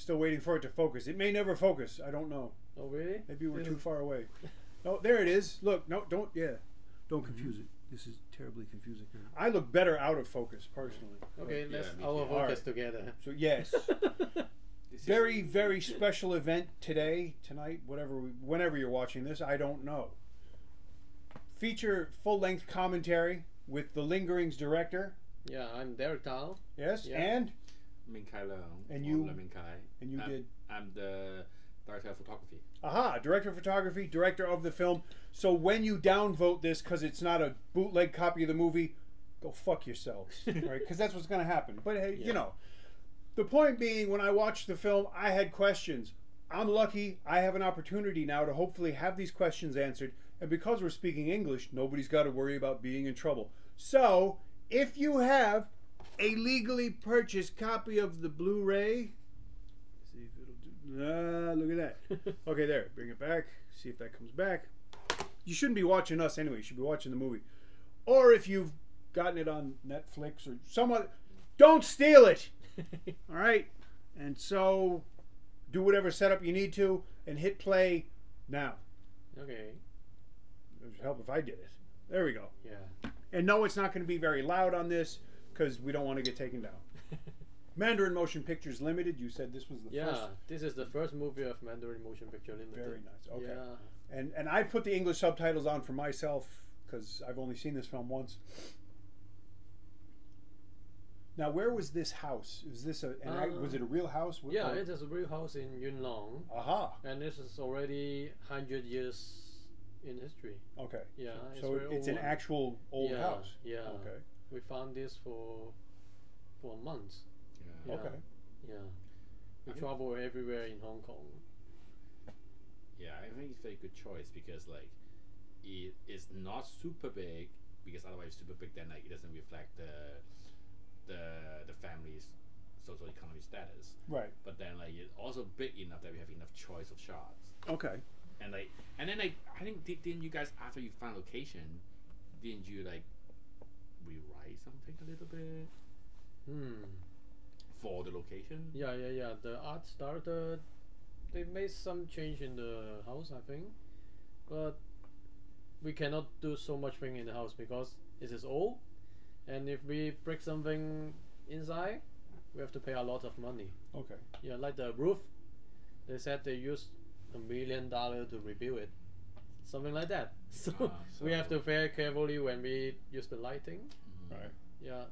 still waiting for it to focus. It may never focus. I don't know. Oh really? Maybe we're too far away. No, there it is. Look, no, don't. Yeah, don't confuse it. This is terribly confusing. I look better out of focus, personally. Okay, let's me our too. focus together. So yes, very very special event today, tonight, whenever you're watching this. I don't know. Feature full-length commentary with the Lingerings director. Yeah, I'm Derek Tao. Yes, Yeah. and Min Kai Leung. And you- Min Kai. and you did. I'm the director of photography. Aha, director of photography, director of the film. So when you downvote this because it's not a bootleg copy of the movie, go fuck yourselves, right? Because that's what's going to happen. But hey, you know, the point being, when I watched the film, I had questions. I'm lucky I have an opportunity now to hopefully have these questions answered. And because we're speaking English, nobody's got to worry about being in trouble. So if you have a legally purchased copy of the Blu-ray, see if it'll do. Look at that. Okay, there. Bring it back. See if that comes back. You shouldn't be watching us anyway. You should be watching the movie. Or if you've gotten it on Netflix or some other, don't steal it. All right. And so, do whatever setup you need to, and hit play now. Okay. It would help if I did it. There we go. Yeah. And no, it's not going to be very loud on this because we don't want to get taken down. Mandarin Motion Pictures Limited. You said this was the first. Yeah, this is the first movie of Mandarin Motion Picture Limited. Very nice. Okay. Yeah. And I put the English subtitles on for myself because I've only seen this film once. Now, where was this house? Is this was it a real house? Yeah, it is a real house in Yunlong. Aha. And this is already 100 years in history. Okay. Yeah. So it's an actual old house. Yeah. Okay. We found this for months. Yeah. Yeah. Okay. Yeah. We travel everywhere in Hong Kong. Yeah, I think it's a very good choice because like it is not super big because otherwise super big then like it doesn't reflect the family's social economic status. Right. But then like it's also big enough that we have enough choice of shots. Okay. And then I think didn't you guys after you found location, didn't you like rewrite something a little bit for the location? Yeah. The art director, they made some change in the house, I think, but we cannot do so much thing in the house because it is old, and if we break something inside, we have to pay a lot of money. Okay. Yeah, like the roof, they said they used $1 million to rebuild it, something like that. So, we have to very carefully when we use the lighting. Right. Yeah.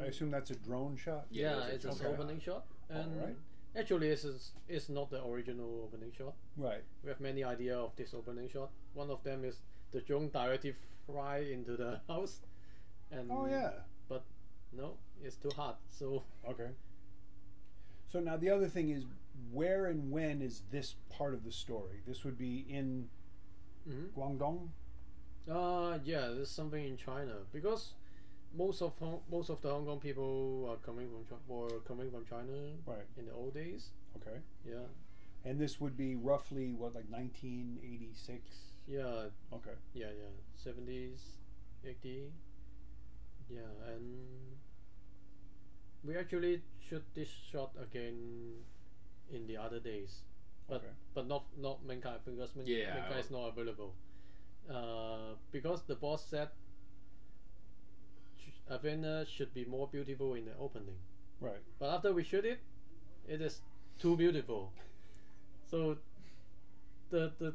I assume that's a drone shot. Yeah, it's an okay. opening shot, and Alright. actually, it's not the original opening shot. Right. We have many ideas of this opening shot. One of them is the drone directly fly into the house, and Oh yeah. but no, it's too hot. So Okay. So now the other thing is, where and when is this part of the story? This would be in Guangdong. yeah, there's something in China because most of the Hong Kong people are coming from China Right. in the old days. Okay. Yeah, And this would be roughly what, like 1986? yeah, Okay. yeah, 70s, 80. Yeah, and we actually shoot this shot again in the other days, but Okay. but not Menkai because Yeah. Menkai is not available. Because the boss said Havana should be more beautiful in the opening, Right. but after we shoot it, it is too beautiful. So the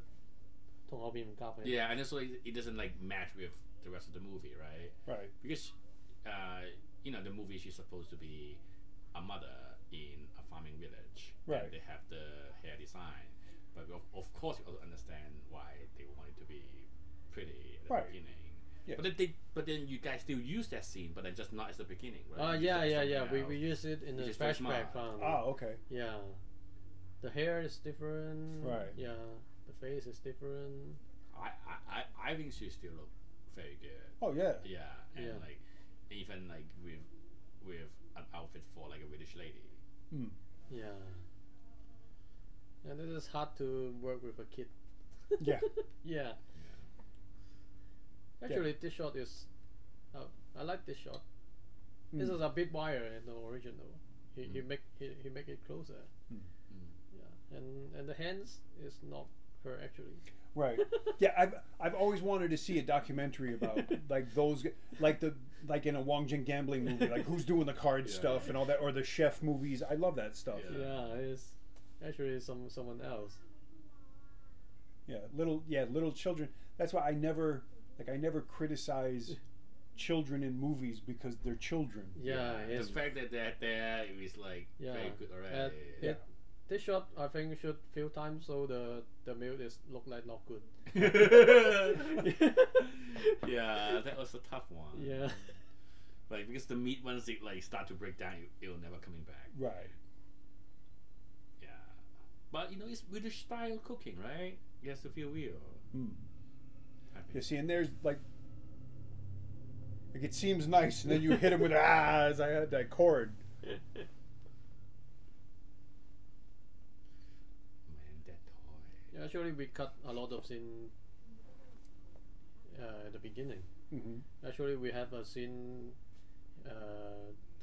同後邊唔夾嘅。 Yeah, and also it doesn't like match with the rest of the movie, right? Right. Because the movie she's supposed to be a mother in a farming village. Right. And they have the hair design, but of course you also understand why they want it to be pretty at the Right. beginning. Yeah. But then you guys still use that scene, but then just not as the beginning, right? You use Yeah. it as something We else. use it in the Which is very flashback. smart. Okay. Yeah. The hair is different. Right. Yeah. The face is different. I think she still look very good. Oh yeah. Yeah, and Yeah. like even like with an outfit for like a British lady. Yeah. And it is hard to work with a kid. Yeah. Yeah. Actually, this shot is. I like this shot. This is a bit wider in the original. He make it closer. Mm. Yeah, and the hands is not her actually. Right. Yeah, I've always wanted to see a documentary about like those like in a Wong Jing gambling movie, like who's doing the card stuff and all that, or the chef movies. I love that stuff. Yeah, it's actually someone else. Yeah, little children. That's why I never criticize children in movies because they're children. Yeah, the it's, fact that they're there is like very good already. Yeah. This shot I think shoot few times so the meal is look like not good. Yeah, that was a tough one. Yeah. Like because the meat once it like start to break down, it'll never coming back. Right. Yeah, but you know it's British style cooking, right? It has to feel real. Mm. I think. You see, and there's like it seems nice, and then you hit him with as I had that cord. Man, that toy. Yeah, actually we cut a lot of scene at the beginning. Mm-hmm. Actually we have a scene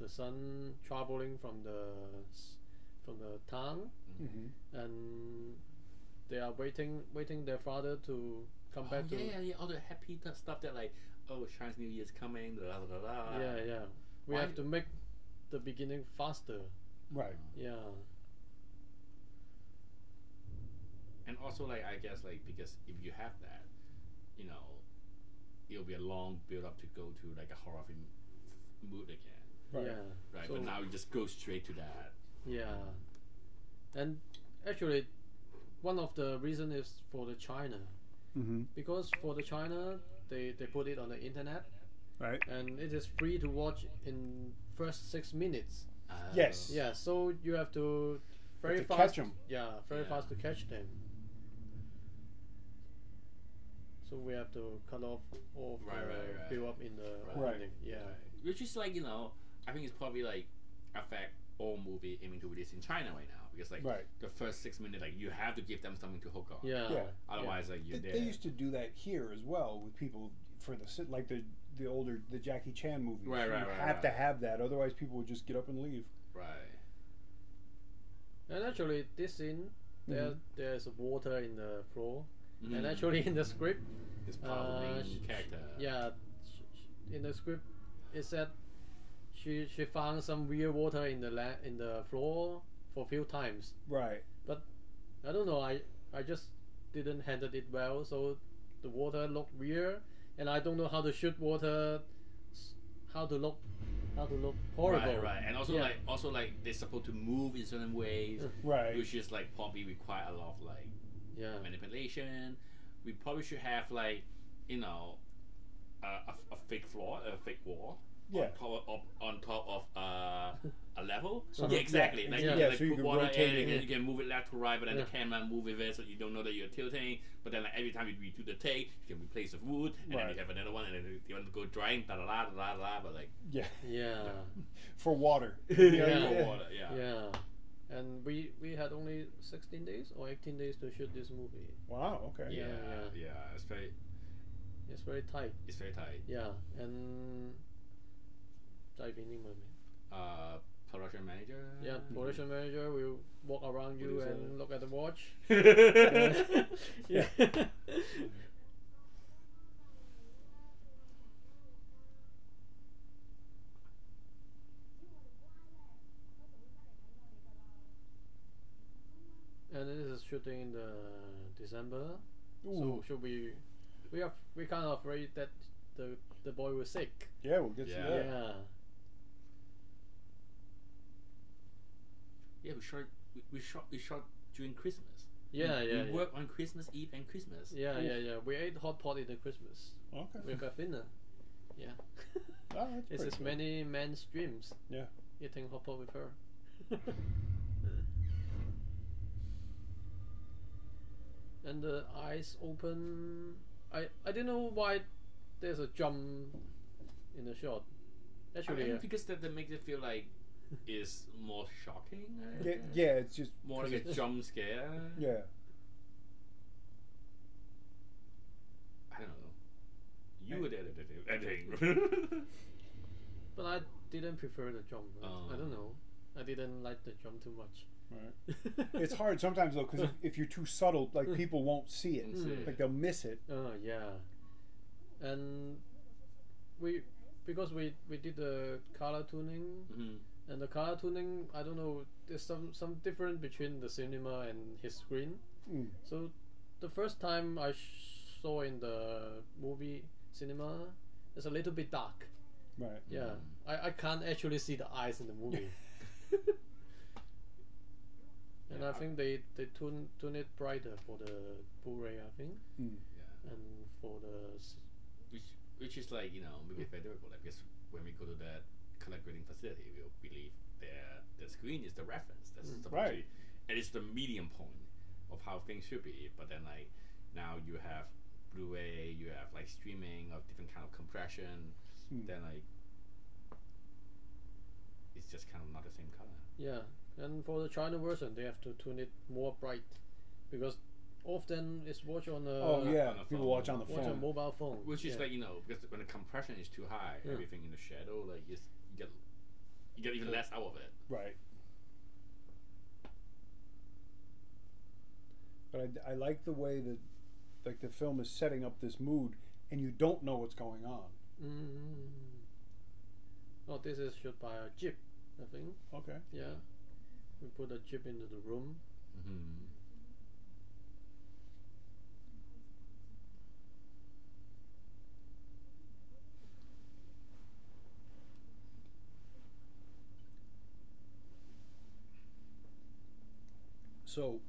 the son traveling from the town, Mm-hmm. and they are waiting their father to come back to. Yeah, all the happy stuff that like, oh, Chinese New Year's coming, blah blah blah. Yeah. We Why- have to make the beginning faster. Right. Yeah. And also like I guess like because if you have that, you know, it'll be a long build up to go to like a horror film mood again, Right. Yeah. right? So, But now you just go straight to that. yeah. And actually, one of the reason is for the China, Mm-hmm. because for the China they put it on the internet Right. and it is free to watch in first 6 minutes. Yes. Yeah. So you have to very to fast. catch 'em. Yeah, very Yeah. fast to catch them. So we have to cut off all Right, right. build up in the Right. opening. Yeah. Which is like, you know, I think it's probably like affect all movie aiming to release in China right now because like Right. the first 6 minutes like you have to give them something to hook on. Yeah. Yeah. Otherwise like you're They there. used to do that here as well with people for like the older the Jackie Chan movies. Right, You right, have to right. have that, otherwise people would just get up and leave. Right. And actually, this scene, there's water in the floor, Mm. and actually in the script, It's part of the main character. yeah, in the script, it said she found some weird water in the floor for a few times. Right. But I don't know, I just didn't handle it well, so the water looked weird, and I don't know how to shoot water, how to look horrible. Right. And also Yeah. like they're supposed to move in certain ways, Right. which is like probably require a lot of like Yeah. manipulation. We probably should have like, you know, a fake floor, a fake wall. Yeah. On top of a level. So Yeah, exactly. yeah. Like Yeah. you can like So you put can water rotate in, it. and then you can move it left to right, but then Yeah. the camera move with it, so you don't know that you're tilting. But then like every time you redo the take, you can replace the wood, and then Right. you have another one, and then you want to go drying, da da da da da. But like Yeah. Yeah. For water. Yeah. for water, yeah. Yeah. And we had only 16 days or 18 days to shoot this movie. Wow. Okay. Yeah. It's very tight. It's very tight. Yeah. And 在邊英文名? Production manager. Yeah, production manager will walk around you Producer. and look at the watch. Yeah. Yeah. And this is shooting in the December. So Ooh. should we kind of afraid that the boy was sick. Yeah, we'll get to Yeah. that. Yeah. Yeah, we shot during Christmas. Yeah. We work on Christmas Eve and Christmas. Yeah. We ate hot pot in the Christmas Okay. with a dinner. Yeah. Oh, that's It's pretty as cool. many men's dreams. Yeah. Eating hot pot with her. And the eyes open. I didn't know why there's a jump in the shot. I Actually, think because that makes it feel like it's more shocking. Yeah, it's just More like a jump scare. yeah. I don't know. You were there editing. but I didn't prefer the jump. Oh. I don't know. I didn't like the jump too much. Right. It's hard sometimes though, because if you're too subtle, like people won't see it. Like they'll miss it. Yeah, and because we did the color tuning, and the color tuning, I don't know, there's some difference between the cinema and his screen. So the first time I saw in the movie cinema, it's a little bit dark. Right. Yeah, I can't actually see the eyes in the movie. And I think they tune it brighter for the Blu-ray, I think. Yeah. And for the which is like, you know, maybe favorable, like, because when we go to that color grading facility, we'll believe the screen is the reference. That's supposed right. to, and it's the medium point of how things should be. But then like now you have Blu-ray, you have like streaming of different kind of compression. Then like it's just kind of not the same color. Yeah, and for the China version, they have to tune it more bright, because often it's watched on a people watch on the watch phone, on mobile phone, which is like, you know, because when the compression is too high, everything in the shadow, like you get even less out of it. Right. But I like the way that like the film is setting up this mood, and you don't know what's going on. Oh, this is shot by a jeep, I think. Okay. Yeah, we put a jeep into the room. So,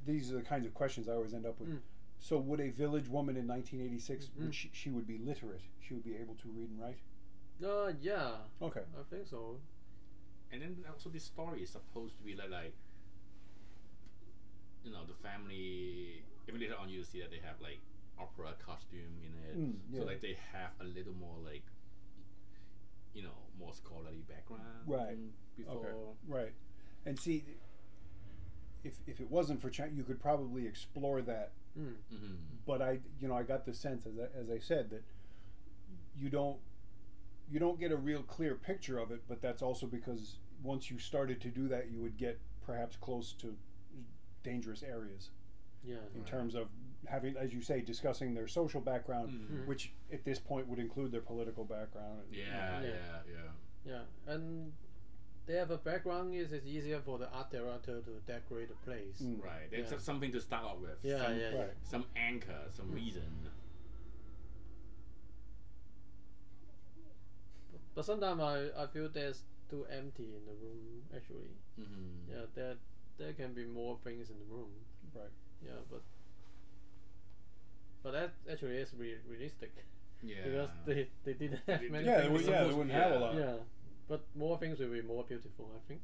these are the kinds of questions I always end up with. So, would a village woman in 1986 would she would be literate? She would be able to read and write. Yeah. Okay. I think so. And then also this story is supposed to be like you know, the family. Even later on, you see that they have like opera costume in it, so like they have a little more like, you know, more scholarly background. Right. Before. Okay. Right. And see, if it wasn't for China, you could probably explore that. But I got the sense, as I said, that you don't get a real clear picture of it. But that's also because once you started to do that, you would get perhaps close to dangerous areas. Yeah. In terms of having, as you say, discussing their social background, which at this point would include their political background. Yeah, and they have a background. It's easier for the art director to decorate the place. Right. They have something to start off with. Some anchor, some reason. But sometimes I feel there's too empty in the room, actually. Yeah, there can be more things in the room. Right. Yeah, but that actually is realistic. Yeah. Because they didn't have many they things. wouldn't have a lot. Yeah, but more things will be more beautiful, I think.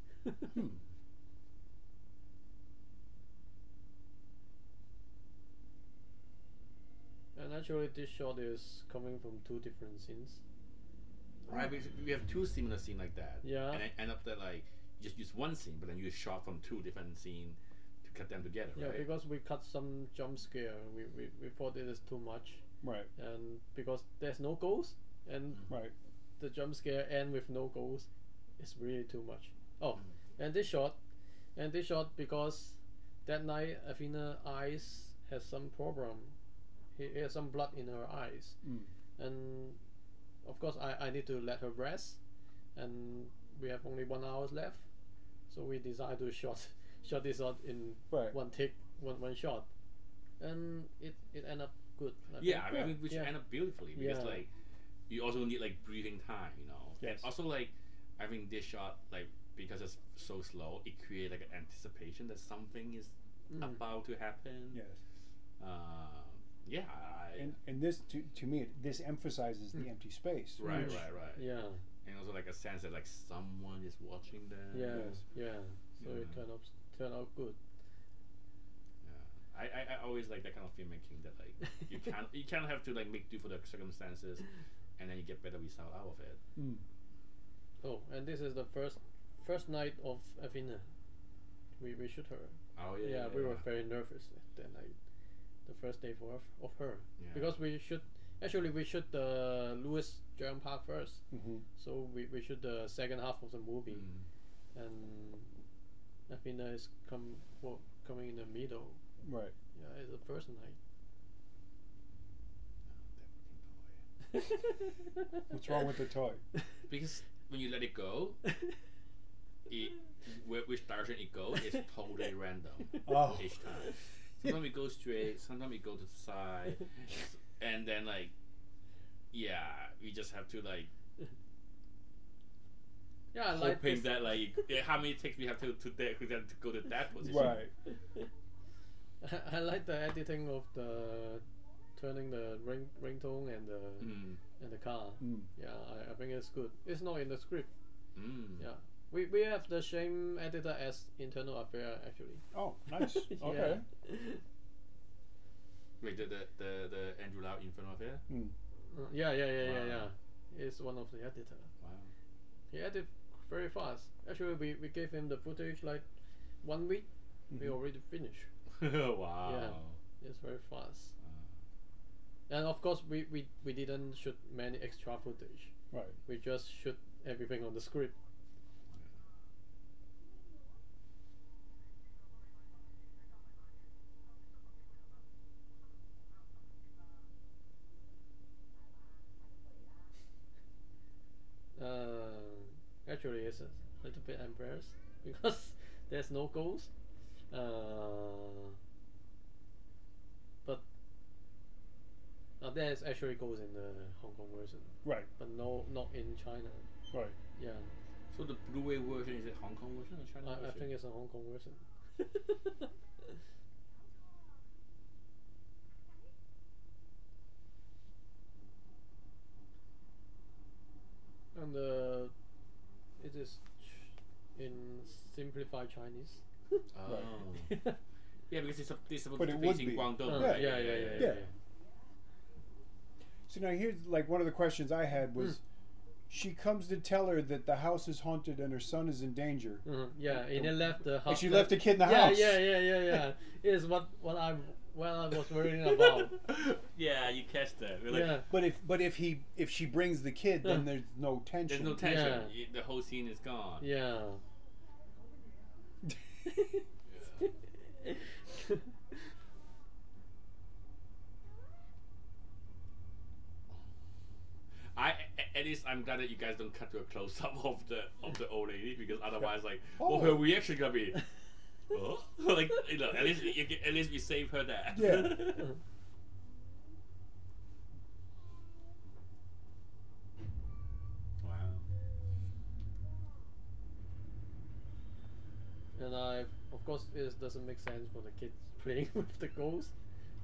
And actually, this shot is coming from two different scenes. Right, we have two similar scenes like that. Yeah. And end up that like you just use one scene, but then you shot from two different scenes to cut them together. Yeah, right? because we cut some jump scare. We thought it is too much. Right. And because there's no ghost, and the jump scare end with no ghost, it's really too much. Oh, and this shot because that night Athena eyes has some problem. He has some blood in her eyes, and of course I need to let her rest, and we have only 1 hour left, so we decided to shot this out in one take, one shot, and it ended up good. I mean, which end up beautifully because like you also need like breathing time, you know. Yes. And also like I think this shot, like because it's so slow, it creates like an anticipation that something is about to happen. Yes. And this to me this emphasizes the empty space. Right. Yeah. And also like a sense that like someone is watching them. Yeah. So it turned out good. I always like that kind of filmmaking that like you can't have to like make do for the circumstances, and then you get better result out of it. Oh, and this is the first night of Athena. We shoot her. Oh yeah. We were very nervous that night. The first day of her, Yeah. because we shoot the Louis jam packed first. So we shoot the second half of the movie, and Athena is coming in the middle. Right. Yeah, it's the first night. What's wrong with the toy? Because when you let it go, which direction it goes is totally random each time. Sometimes it goes straight, sometimes it goes to the side, and then like, we just have to like. Yeah, hoping that like how many takes we have to go to that position. Right. I like the editing of the turning the ringtone and the car. Yeah, I think it's good. It's not in the script. Yeah, we have the same editor as Internal Affair actually. Oh, nice. Okay. Wait, the Andrew Lau Infernal Affair? Yeah. He's one of the editor. Wow. He edited very fast. Actually, we gave him the footage like 1 week. We already finished. Wow. Yeah, it's very fast. And of course, we didn't shoot many extra footage. Right. We just shoot everything on the script. Actually, it's a little bit embarrassed because there's no goals. But there's actually goals in the Hong Kong version. Right. But not in China. Right. Yeah. So the Blu-ray version is it Hong Kong version or China version? I think it's a Hong Kong version. And it is in simplified Chinese. Oh. Yeah, because it's supposed But to it be would in be. Guangdong. Yeah. Yeah. So now here's like one of the questions I had was, she comes to tell her that the house is haunted and her son is in danger. Yeah, and he left the house. And she left the kid in the house. Yeah. Is what I was worrying about. Yeah, you catch that. We're Yeah. like, But if she brings the kid, then there's no tension. there's no tension. Yeah. The whole scene is gone. Yeah. At least I'm glad that you guys don't cut to a close up of the old lady, because otherwise, like, her reaction gonna be, like, you know, at least we save her that. Yeah. Wow. And of course, it doesn't make sense for the kids playing with the ghost.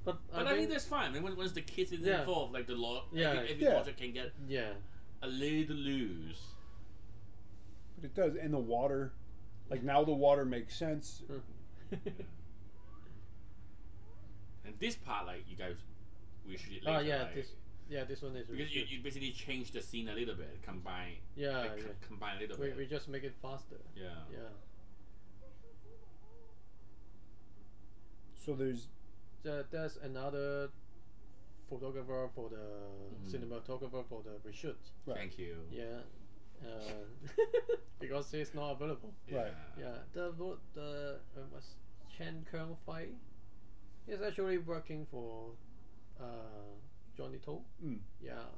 But I think that's fine. I mean, once the kids is involved, like the law, every logic can get a little loose. But it does, and the water, like now the water makes sense. And this part, like you guys, we should later. Oh yeah, like, this one is because you basically change the scene a little bit, combine. Combine a little bit. We just make it faster. Yeah. So there's another photographer for the cinematographer for the reshoot. Right. Thank you. Yeah. Because he's not available. Right. Yeah. The was Chen Kung Fai. He's actually working for Johnny To. Yeah.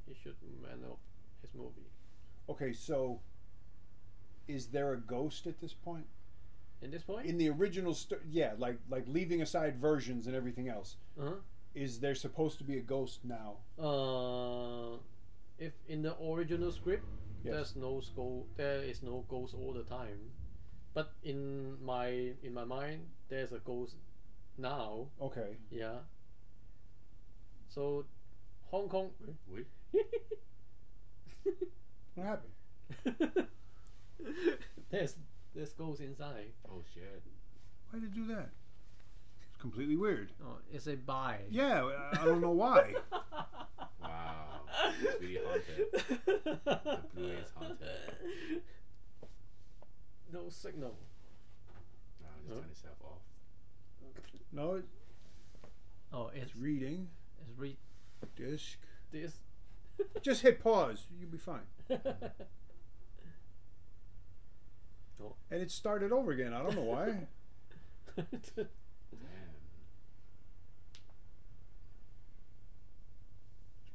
He should man of his movie. Okay, so is there a ghost at this point? In this point? In the original like leaving aside versions and everything else. Is there supposed to be a ghost now? If in the original script, Yes. there is no ghost all the time. But in my mind, there's a ghost now. Okay. Yeah. So, Hong Kong. Wait. What happened? There's ghost inside. Oh shit. Why did they do that? It's completely weird. Oh, it's a buy. Yeah, I don't know why. Wow. It's really haunted. The Blu-ray is haunted. No signal. Wow, just turn itself off. No, It's reading. It's read Disc. this. Just hit pause. You'll be fine. Oh. And it started over again. I don't know why. Damn.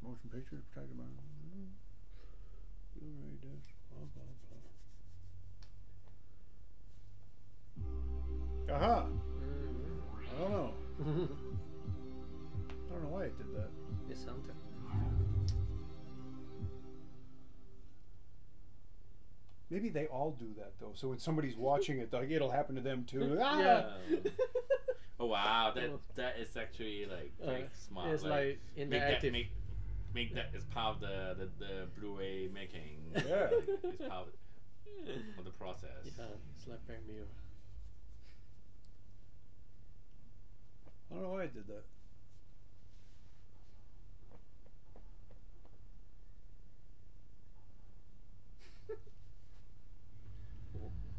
Motion picture protected by Blu-ray disc. Blah blah blah. Aha! I don't know. I don't know why it did that. It's something. Maybe they all do that though. So when somebody's watching it, like it'll happen to them too. Ah! Yeah. Oh wow, that is actually like very smart. It's like interactive. Make that as part of the Blu-ray making. Yeah. Like, it's part of the process. Yeah, it's like Black Mirror. I don't know why it did that.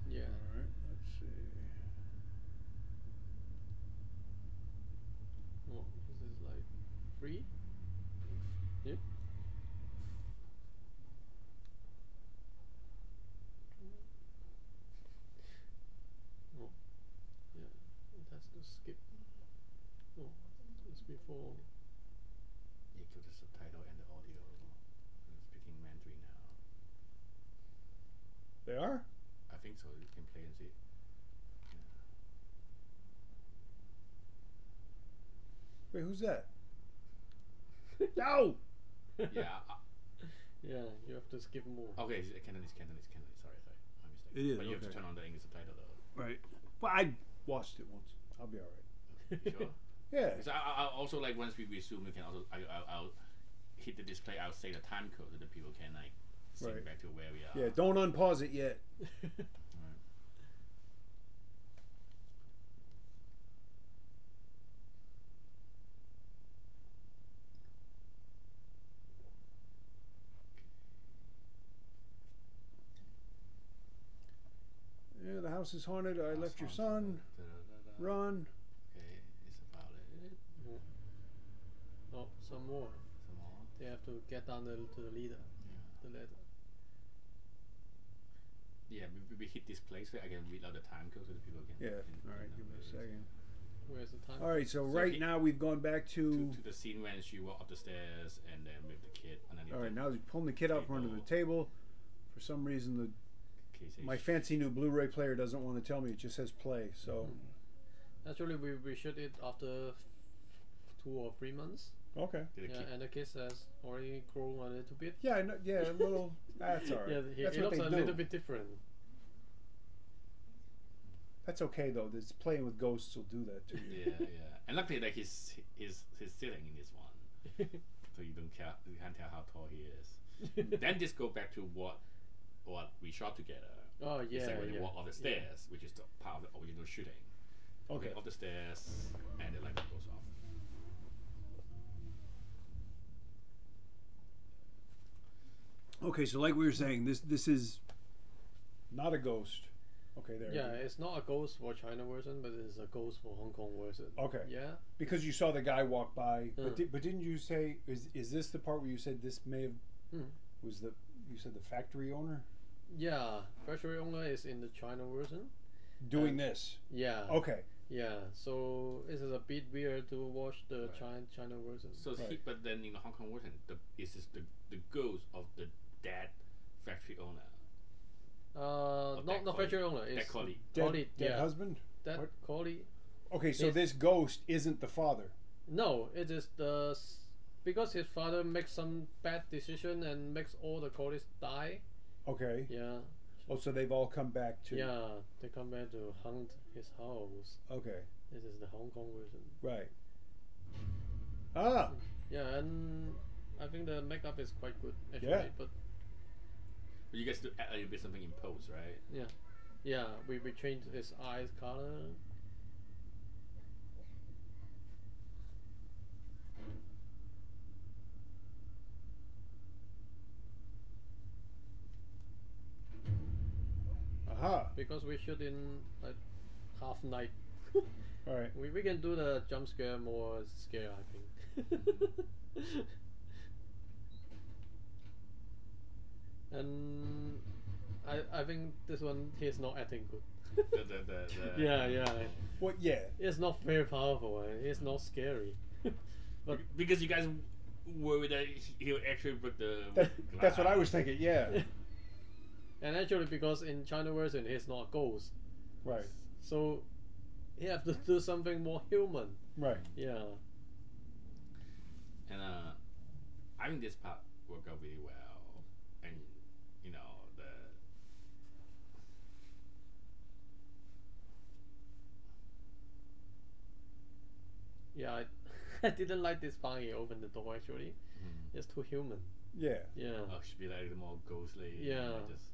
Yeah. All right, let's see. Oh, this is like free. Yeah. Oh, yeah. It has to skip. Oh, it's before. You give the subtitle and the audio. I'm speaking Mandarin now. They are? I think so. You can play and see. Wait, who's that? No! Yeah. Yeah, you have to skip more. Okay, it's Cantonese. Sorry. My mistake. It is, But you have to okay. turn on the English subtitle though. Right. Well, I watched it once. I'll be all right. You sure? Yeah. Because I also like once we resume, we can also I'll hit the display. I'll say the time code so that people can like sync Right. back to where we are. Yeah, don't unpause it yet. Alright. Yeah, the house is haunted. I left your House son. haunted. Run. Okay, it's about it. Oh, some more. Some more. They have to get down to the leader. Yeah. The ladder. Yeah, we hit this place where I can read out the time code so that people can. Yeah. can All right, know give me where a it is. second. Where's the time? All right, so So right he- now we've gone back to. To the scene when she walked up the stairs and then with the kid underneath. All right, the now he's pulling the kid out from under the table. For some reason, case my age. fancy new Blu-ray player doesn't want to tell me. It just says play. So, Actually, we shoot it after 2 or 3 months. okay. Did the Yeah, kid- and the kid has already grown a little bit. Yeah, no, yeah, a little. That's all right. Yeah, That's he what looks they a do. little bit different. That's okay though. This playing with ghosts will do that to you. Yeah. And luckily, like he's sitting in this one, so you can't tell how tall he is. Then just go back to what we shot together. Oh yeah, It's like when yeah. you walk off the stairs, which is the part of the original shooting. Okay. Off the stairs, and the light goes off. Okay, so like we were saying, this is not a ghost. Okay, there. Yeah, it is. it's not a ghost for China version, but it's a ghost for Hong Kong version. Okay. Yeah. Because you saw the guy walk by, Mm. but didn't you say is this the part where you said this may have was you said the factory owner Yeah, factory owner is in the China version. doing this? Yeah. Okay. Yeah, so it is a bit weird to watch the Right. China version. So Right. but then in the Hong Kong version, is this the ghost of the dead factory owner? Not the factory owner. It's colleague. Dead yeah. husband. That What? colleague. Okay, so Yes. this ghost isn't the father. No, it is because his father makes some bad decision and makes all the colleagues die. Okay. Yeah. Oh, so they've all come back to. Yeah, they come back to hunt his house. Okay. This is the Hong Kong version. Right. Ah. Yeah, and I think the makeup is quite good actually. Yeah. But But you guys do add a little bit something in post, right? yeah, we changed his eyes color. Aha. Because we shoot in like half night. All right. We can do the jump scare more scare, I think. And I think this one he's not acting good. The Yeah. What? Yeah. It's not very powerful. It's not scary. But because you guys worried that he'll actually break the That's what I was thinking. Yeah. and actually, because in China version he's not a ghost, Right. so he have to do something more human. Right. Yeah. And I think this part worked out really well, and you know Yeah, I didn't like this part. He opened the door. Actually, it's too human. Yeah. Yeah. should be like more ghostly. Yeah. Just,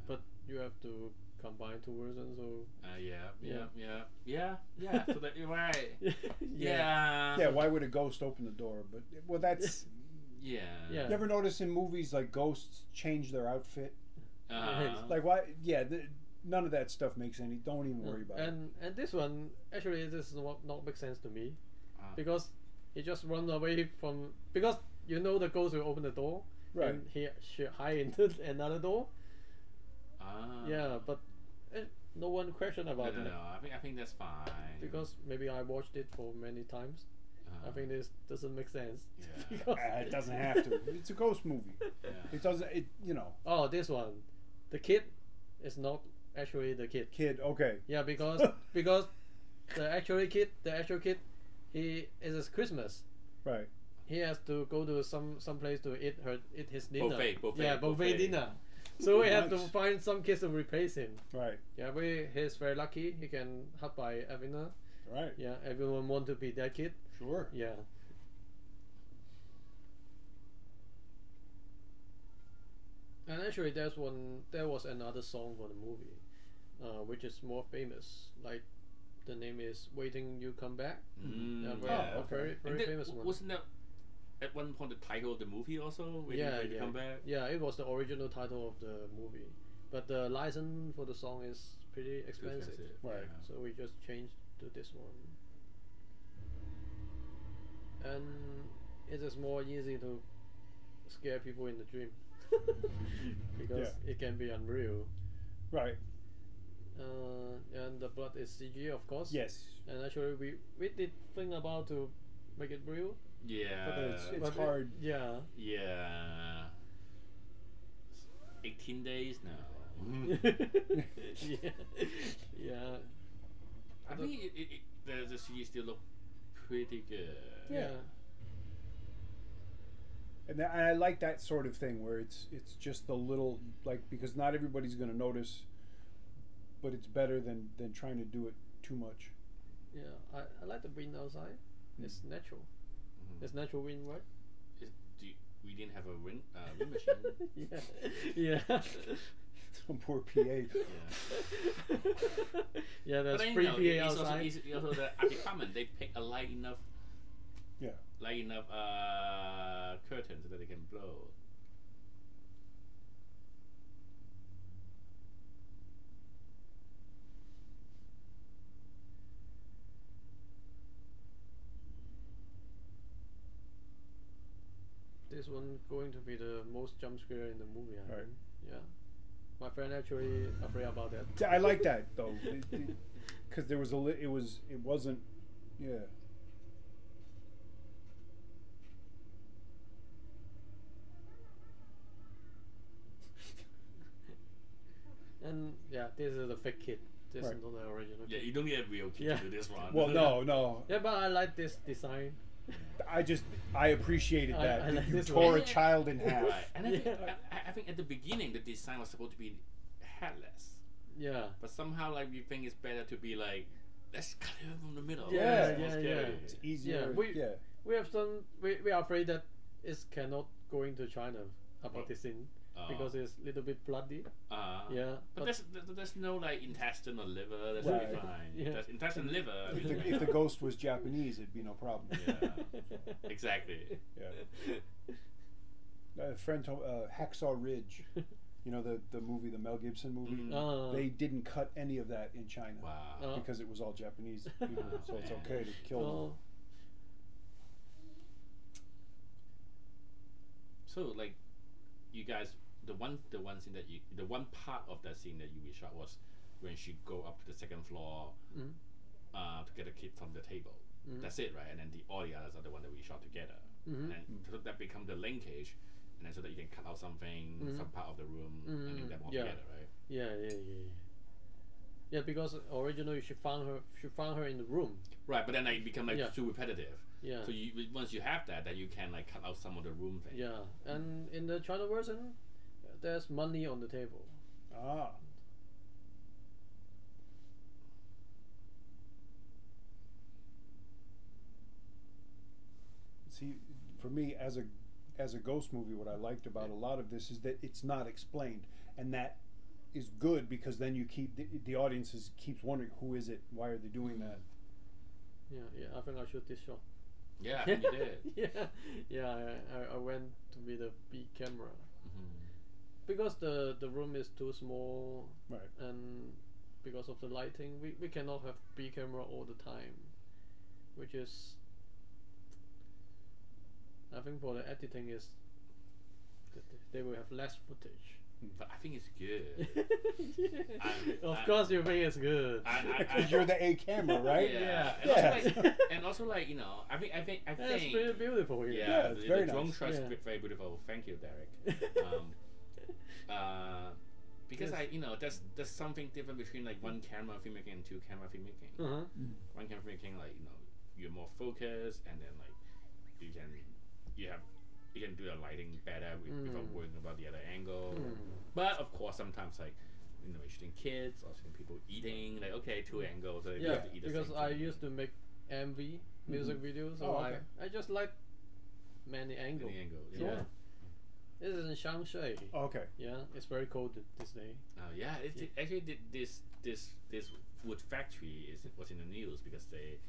But you have to combine two versions, so. yeah. So that you're right. Yeah. Yeah. Why would a ghost open the door? But well, that's. Yeah. Yeah. You ever notice in movies like ghosts change their outfit? Uh-huh. Like why? Yeah. None of that stuff makes any. Don't even worry about it. And this one actually this is not make sense to me, because he just run away from, because you know the ghost will open the door, Right. and he should hide into another door. Yeah, but no one question about it. No. I think that's fine. Because maybe I watched it for many times. I think this doesn't make sense. Yeah. Because It doesn't have to. It's a ghost movie. Yeah. It doesn't. It oh, this one, the kid is not actually the kid. Kid. Okay. Yeah, because the actual kid, he is Christmas. Right. He has to go to some place to eat his dinner. Buffet. Buffet dinner. So we have to Nice. find some kids to replace him. Right. Yeah, he's very lucky. He can help by Avina. Right. Yeah, everyone want to be that kid. Sure. Yeah. And actually, there was another song for the movie, which is more famous. Like, the name is "Waiting You Come Back." Very famous one. Wasn't that at one point the title of the movie also? Waiting for You to Come Back. Yeah, it was the original title of the movie, but the license for the song is pretty expensive. Right. Yeah. So we just changed to this one, and it is more easy to scare people in the dream because it can be unreal. Right. And the blood is CG, of course. Yes. And actually, we did think about to make it real. Yeah. But it's hard. Yeah. Yeah. 18 days now. Yeah. I think the CG still look pretty good. Yeah. And I like that sort of thing where it's just the little, like, because not everybody's going to notice, but it's better than trying to do it too much. Yeah. I like the wind outside. It's natural. It's natural wind, right? We didn't have a wind machine. Yeah. Some poor PA. Yeah. Yeah, there's But free you know, PA outside. it's also the art department. They pick a light enough curtain so that they can blow. This one going to be the most jump scare in the movie. I Right. think. Yeah. My friend actually afraid about that. I like that though, because there was it wasn't, yeah. And yeah, this is the fake kid. This Right. is not the original. Yeah, Kid. you don't need a real kid Yeah. to do this one. Well, no. Yeah, but I like this design. I appreciated that. I like you this tore one. a child in half. Right. And I think at the beginning the design was supposed to be headless, Yeah. but somehow like we think it's better to be like, let's cut it from the middle. Yeah, It's more scary. It's easier. Yeah, we have some. We are afraid that it cannot go into China about this scene because it's a little bit bloody. Yeah, But there's no like intestine or liver. That's Right. really fine. Yeah. There's intestine and liver. I mean, If the ghost was Japanese, it'd be no problem. yeah, exactly. Yeah. A friend told Hacksaw Ridge, you know the movie, the Mel Gibson movie. They didn't cut any of that in China Wow. because it was all Japanese people, so it's okay to kill them. So like, you guys the one scene that the one part of that scene that you reshot was when she go up to the second floor to get a kid from the table. That's it, right? And then all the others are the one that we shot together, and so that become the linkage, and then so that you can cut out something, some part of the room, and link them all together, right? Yeah, because originally she found her in the room. Right, but then it become like too repetitive. Yeah. So once you have that, then you can like cut out some of the room thing. Yeah, and in the China version, there's money on the table. Ah. See, for me, as a ghost movie, what I liked about a lot of this is that it's not explained, and that is good because then you keep the audience keeps wondering who is it, why are they doing that. Yeah, I think I shoot this shot. Yeah, I think you did. yeah. I went to be the B camera because the room is too small, right? And because of the lighting, we cannot have B camera all the time, which is, I think for the editing is they will have less footage. But I think it's good. Of course you think it's good. Because you're the A camera, right? Yeah. And also like, you know, I think it's pretty beautiful here. Yeah, it's very the drone nice. shot is very beautiful. Thank you, Derek. Because there's something different between like one camera filmmaking and two camera filmmaking. One camera filmmaking, like, you know, you're more focused, and then like you can do the lighting better without worrying about the other angle. But of course, sometimes like, you know, you're shooting kids or shooting people eating, like, okay, two angles. So you have to eat the because same I thing. used to make MV music videos, so I just like many angles. Many angles, So yeah. this is in Shanghai. Okay. Yeah, it's very cold this day. Oh yeah, actually this wood factory was in the news because they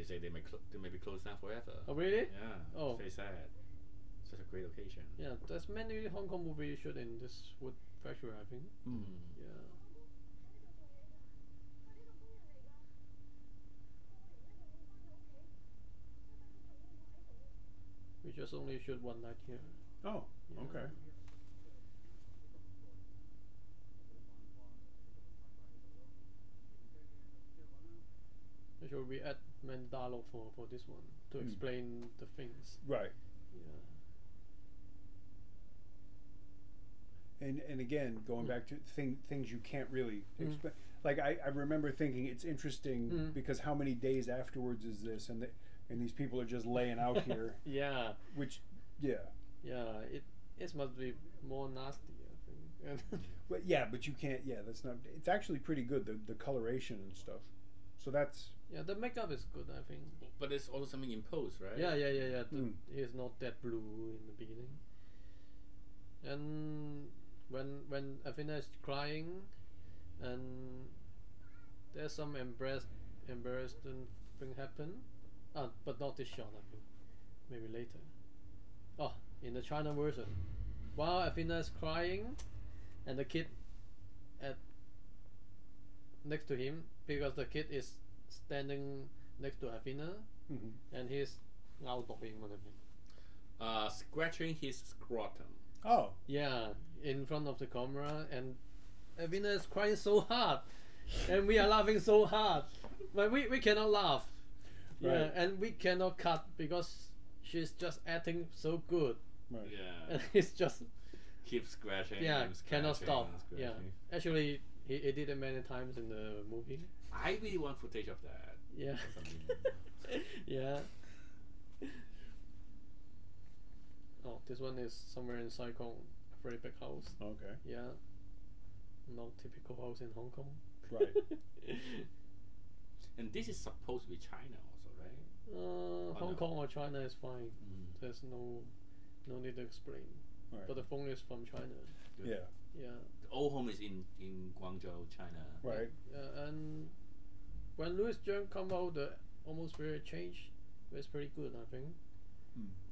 say they may be closed down forever. Oh really? Yeah. Oh. It's very sad. Such a great location. Yeah, there's many Hong Kong movies shot in this wood factory, I think. Yeah. We just only shoot one night here. Oh, Yeah. okay. Actually, we add many dialogue for this one to explain the things. Right. Yeah. And again, going back to things you can't really explain. Like I remember thinking it's interesting because how many days afterwards is this, and these people are just laying out here. Yeah. Which, Yeah, it must be more nasty, I think. But but you can't. Yeah, that's not. It's actually pretty good, the coloration and stuff. So that's. Yeah, the makeup is good, I think. But there's also something imposed, right? Yeah. He's not that blue in the beginning. And when Athena is crying, and there's some embarrassing thing happen. But not this shot, I think. Maybe later. Oh, in the China version, while Athena is crying, and the kid next to him, because the kid is standing next to Athena, and he's scratching his scrotum. Oh. Yeah, in front of the camera, and Athena is crying so hard, and we are laughing so hard, but we cannot laugh. Right. Yeah, and we cannot cut because she's just acting so good. Right. Yeah. And he's just Keep scratching. yeah, cannot scratching, stop. scratching. Yeah, actually, he did it many times in the movie. I really want footage of that. Yeah. For some reason. Yeah. Oh, this one is somewhere in Saigon, a very big house. Okay. Yeah. No typical house in Hong Kong. Right. And this is supposed to be China also, right? Hong no. Kong or China is fine. There's no need to explain. Right. But the phone is from China. Good. Yeah. Yeah. The old home is in Guangzhou, China. Right. And when Louis Zhang come out, the atmosphere change. It's pretty good, I think.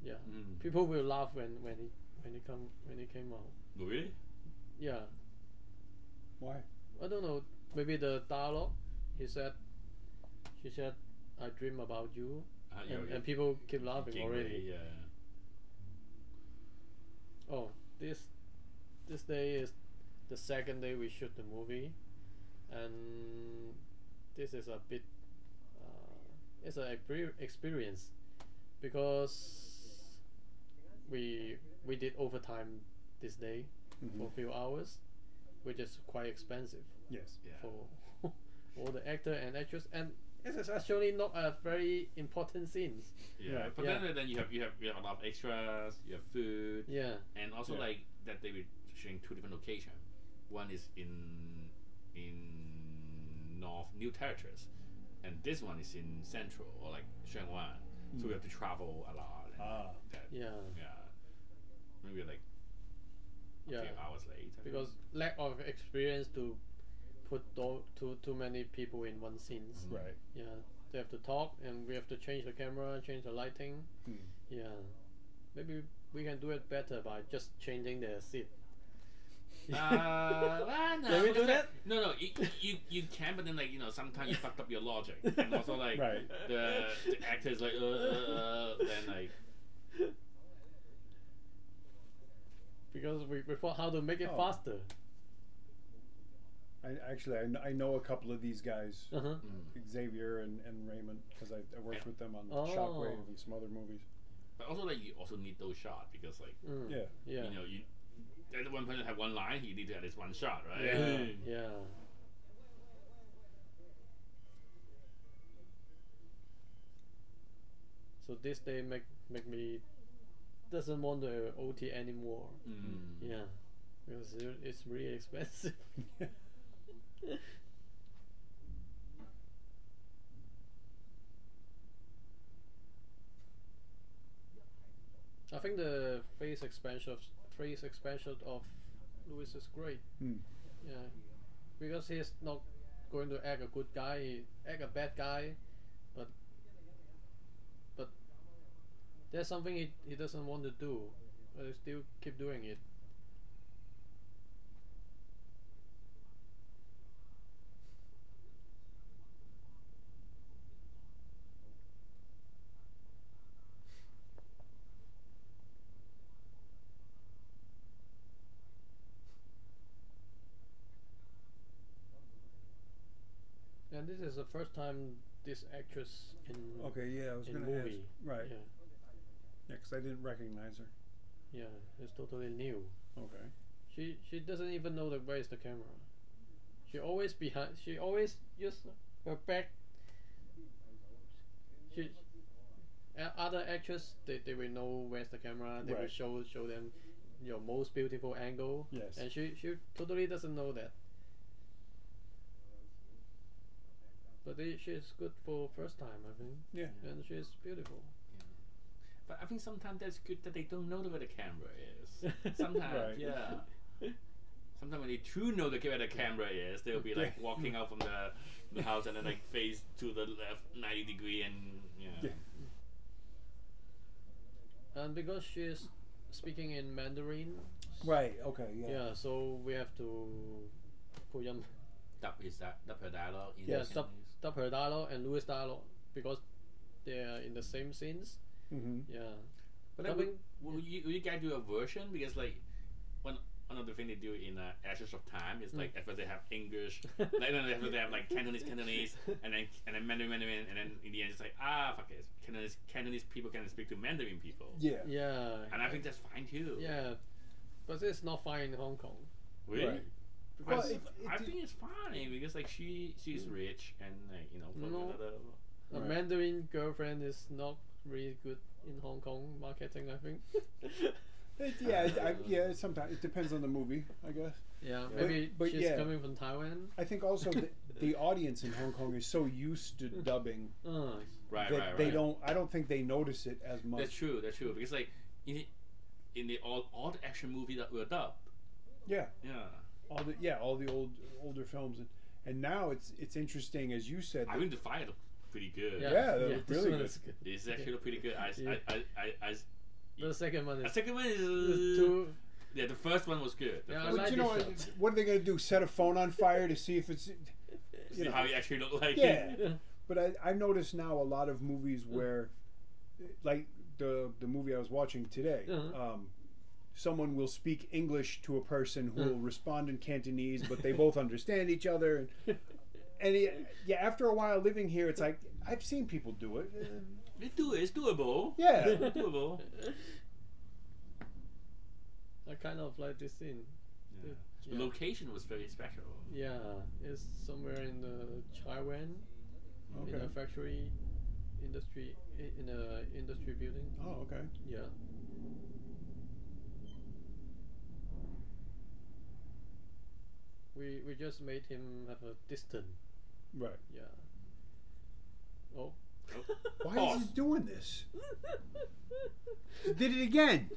Yeah. People will laugh when he came out. Really? Yeah. Why? I don't know. Maybe the dialogue. She said, "I dream about you," and people keep laughing already. Yeah. Oh, this this day is the second day we shoot the movie, and this is a bit it's a experience because we did overtime this day for a few hours, which is quite expensive. Yes. Yeah. For all the actor and actress, and this is actually not a very important scenes. Yeah, Right. but Yeah. then you have a lot of extras. You have food, Yeah. and also Yeah. like that they were shooting 2 different locations. One is in North New Territories, and this one is in Central or like Shanghai. So we have to travel a lot. And that, Yeah. maybe like a Yeah. few hours late. I Because think. lack of experience to put too many people in one scenes. Right. Yeah, they have to talk, and we have to change the camera, change the lighting. Yeah, maybe we can do it better by just changing the seat. Well, no, Can we do because that? No, you can, but then like sometimes you fucked up your logic, and also like Right. the actors like then like Because we thought how to make it Oh. faster. I know a couple of these guys, Uh huh. Xavier and Raymond, because I worked with them on Oh. Shockwave and some other movies. but also like you also need those shots because like Yeah. Yeah. you that one person have one line, you need to at least one shot, right? Yeah. Yeah. So this day make me doesn't want the OT anymore. Yeah, because it's really expensive. I think the face expansion of Louis is great. Yeah, because he's not going to act a good guy, he act a bad guy, but there's something he doesn't want to do, but he still keep doing it. And this is the first time this actress in Okay, yeah, I was in gonna ask. movie. Right. Yeah, Yeah, because I didn't recognize her. yeah, it's totally new. Okay. She doesn't even know that where is the camera. She always behind. She always use her back. She other actors they will know where's the camera. They will Right. show them your most beautiful angle. Yes. And she totally doesn't know that. But she's good for first time, I think. Yeah. And she's beautiful. But I think sometimes that's good that they don't know where the camera is. Sometimes, Right. yeah. Sometimes when they do know where the camera is, they'll be like walking out from the house and then like face to the left 90 degree and Yeah. And because she's speaking in Mandarin, Right. Okay. Yeah. yeah, so we have to put in dub her dialogue in Yes. dub her dialogue and Louis dialogue because they're in the same scenes. Yeah. But then Dubbing- will you guys do a version? Because like one of the things they do in Ashes of Time is like at first they have English, like then after they have like Cantonese, and then Mandarin, and then in the end it's like fuck it, Cantonese people can speak to Mandarin people. Yeah. Yeah. And I think that's fine too. Yeah. But it's not fine in Hong Kong. Really? Right. Well, Well, I think it's fine because like she's rich and like for No. another. A Right. Mandarin girlfriend is not really good in Hong Kong marketing, I think. Yeah. Sometimes it depends on the movie, I guess. Yeah, maybe but she's yeah. coming from Taiwan. I think also the audience in Hong Kong is so used to dubbing Right, that right. they don't. I don't think they notice it as much. That's true. Because like in the all the action movies that were dubbed. Yeah. Yeah. All the older films, and now it's interesting as you said. I think the fight pretty good. Yeah, that was this really one good. is good. It's actually pretty good. The second one The is second one is too. yeah. The first one was good. The Yeah, first I But like you know this what? shot. What are they going to do? Set a phone on fire to see if it's. See how you actually look like Yeah. it. But I notice now a lot of movies where, like the movie I was watching today, someone will speak English to a person who will respond in Cantonese, but they both understand each other. And yeah, after a while living here, it's like I've seen people do it. They do it. It's doable. Yeah. It's doable. I kind of like this scene. Yeah. Yeah. The location was very special. Yeah, it's somewhere in the Taiwan, in Okay. a factory industry, in a industry building. Oh, okay. Yeah. We just made him have a distance. Right. Yeah. Oh. Why is he doing this? He did it again.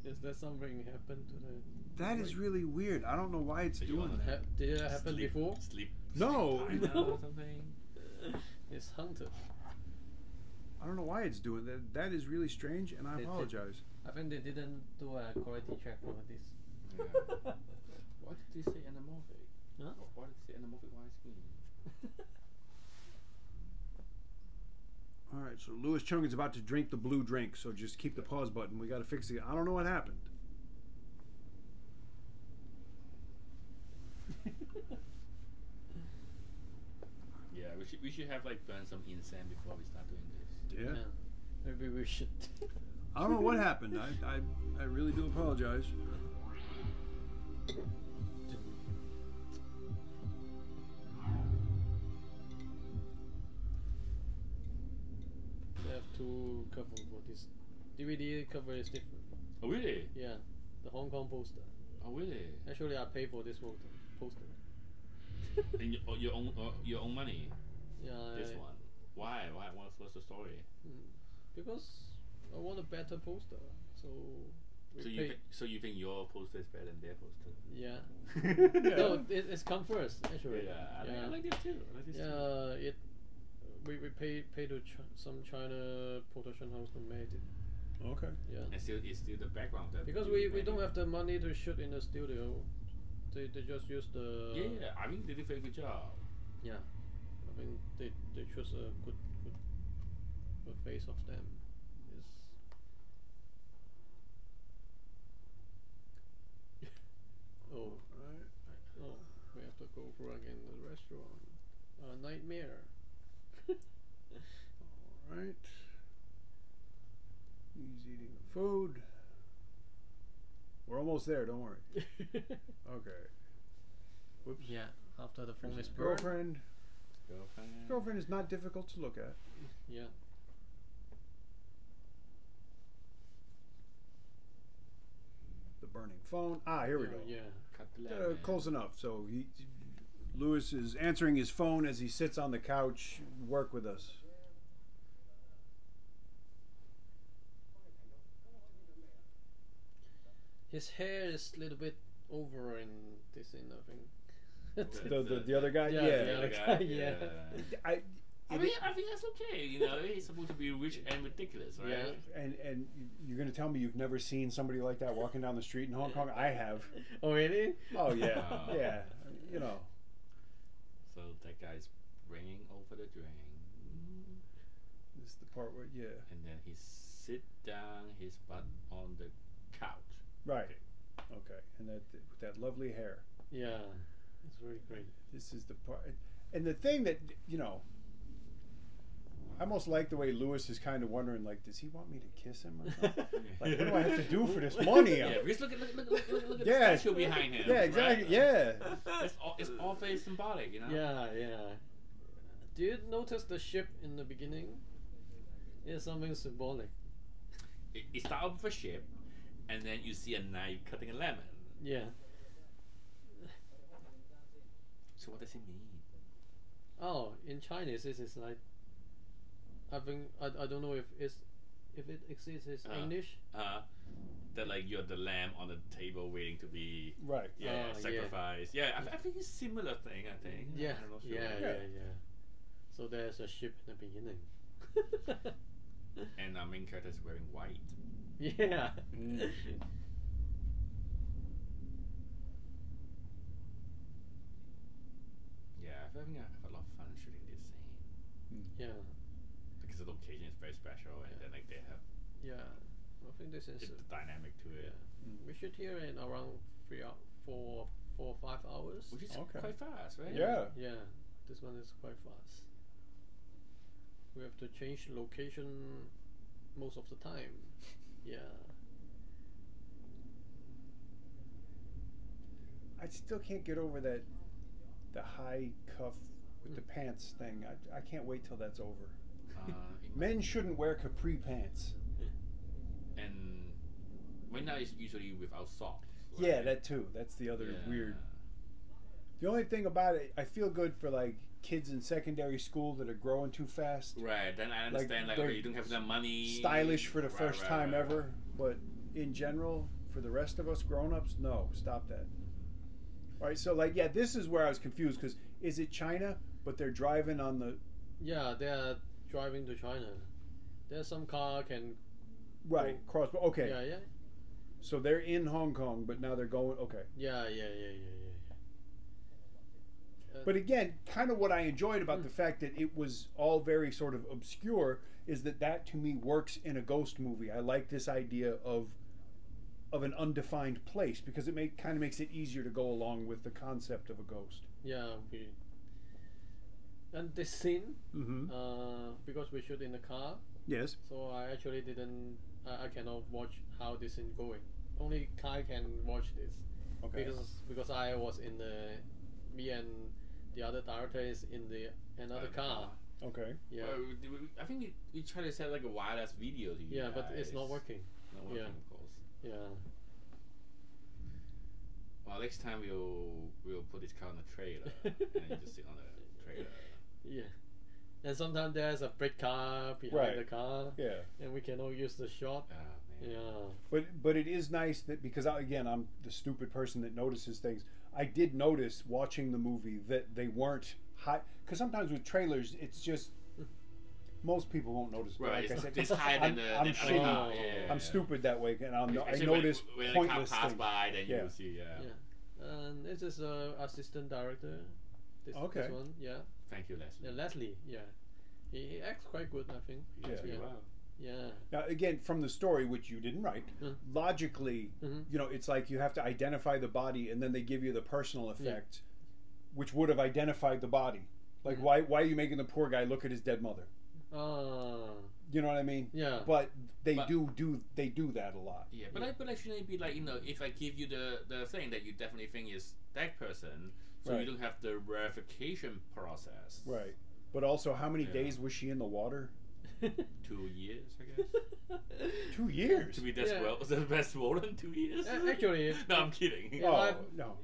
Is there something happened to the? That is really weird. I don't know why it's So you doing wanna that. Did it happen before? Sleep. No. Sleep time or something. It's hunted. I don't know why it's doing that. That is really strange, and I apologize. I think they didn't do a quality check for this. Yeah. Why did they say anamorphic? Huh? Why did they say anamorphic widescreen? All right, so Louis Chung is about to drink the blue drink, so just keep the pause button. We got to fix it. I don't know what happened. Yeah, we should have like burn some incense before we start doing this. Yeah. Maybe we should. I don't know what happened. I really do apologize. They have two cover for this. DVD cover is different. Oh really? Yeah, the Hong Kong poster. Oh really? Actually, I paid for this poster. In your own money. Yeah. This one. Why? What's the story? Because I want a better poster, so. So you think your poster is better than their poster? Yeah. No, it's come first actually. Yeah, I like this too. Yeah, we pay to some China production house to make it. Okay. Yeah. And it's still the background that Because we don't have the money to shoot in the studio. They just use the. Yeah, I mean they did a very good job. Yeah, I mean they choose a good face of them. Oh, Right. oh, we have to go for again the restaurant. Nightmare. All right. He's eating the food. We're almost there. Don't worry. Okay. Whoops. Yeah, after the phone is burned. Girlfriend. Girlfriend is not difficult to look at. Yeah. The burning phone. Here we go. Yeah. Cut the lamp, Close enough. So Louis is answering his phone as he sits on the couch. Work with us. His hair is a little bit over in this scene, I think. The other guy. Yeah, Yeah. the other guy. Yeah. I think that's okay. You know, he's supposed to be rich and ridiculous, right? Yeah. And you're gonna tell me you've never seen somebody like that walking down the street in Hong Kong? I have. Oh really? Oh yeah, yeah. You know. So that guy's bringing over the drink. This is the part where And then he sit down his butt on the couch. Right. Okay. And with that lovely hair. Yeah. It's very great. This is the part. And the thing that I almost like the way Louis is kind of wondering, like, does he want me to kiss him or something? Like, what do I have to do for this money? Yeah, because look at the statue behind him. Yeah, exactly. Right? Yeah. It's all very symbolic, you know. Yeah, yeah. Do you notice the ship in the beginning? It's something symbolic. It starts with a ship, and then you see a knife cutting a lemon. Yeah. So what does it mean? Oh, in Chinese, this is like. I think I don't know if it exists in English. That like you're the lamb on the table waiting to be Right. sacrificed. Yeah, I think it's similar thing. I think. Yeah. I'm not sure. Yeah. So there's a ship in the beginning. And our main character is wearing white. Yeah. Yeah, I think I have a lot of fun shooting this scene Yeah. because the location is very special, and then like they have. Yeah. I think this is the dynamic to it. we shoot here in around 4 or 5 hours. Which is Okay. quite fast, right? Yeah. Yeah, this one is quite fast. We have to change location most of the time. Yeah. I still can't get over the high cuff with the pants thing. I can't wait till that's over. Men shouldn't wear capri pants. And right now it's usually without socks. Right? Yeah, that too. That's the other weird. The only thing about it, I feel good for like kids in secondary school that are growing too fast. Right. Then I understand like, okay, you don't have enough money. Stylish for the first time ever, but in general, for the rest of us grown-ups, no, stop that. All right, so like this is where I was confused because is it China, but they're driving on the Yeah, they are driving to China. There's some car can cross. Okay, yeah. so they're in Hong Kong, but now they're going. Okay. Yeah. But again, kind of what I enjoyed about the fact that it was all very sort of obscure is that to me works in a ghost movie. I like this idea of an undefined place because it kind of makes it easier to go along with the concept of a ghost. Yeah, and this scene, Mm-hmm. because we shoot in the car, Yes. so I actually didn't. I cannot watch how this scene going. Only Kai can watch this. Okay. Because I was in me and the other director is in another car. Okay. Yeah. Well, I think we try to set like a wireless video to you. Yeah, but guys. it's not working. Not working, Yeah. of course. Yeah. Well, next time we'll put this car on the trailer and you just sit on the trailer. Yeah. And sometimes there's a big car behind the car. Yeah. And we cannot use the shot. Man. Yeah. But it is nice that because I'm the stupid person that notices things. I did notice watching the movie that they weren't high because sometimes with trailers it's just most people won't notice. But Right. like I said, It's higher than the I'm than shitty. other car. Yeah. I'm stupid that way, and I Actually, notice when pointless the car pass things. by, then Yeah. you will see. Yeah. And this is assistant director. This Okay. one. Yeah. Thank you, Leslie. Yeah, Leslie. Yeah. He acts quite good, I think. You did really well. Yeah. Now, again, from the story, which you didn't write, logically, it's like you have to identify the body, and then they give you the personal effect, which would have identified the body. Like, why are you making the poor guy look at his dead mother? You know what I mean? Yeah. But they do that a lot. Yeah, but I shouldn't be like, if I give you the thing that you definitely think is that person, so Right. you don't have the verification process. Right. But also, how many days was she in the water? 2 years, I guess. 2 years. To be the best swollen 2 years. Actually, No, I'm kidding. No.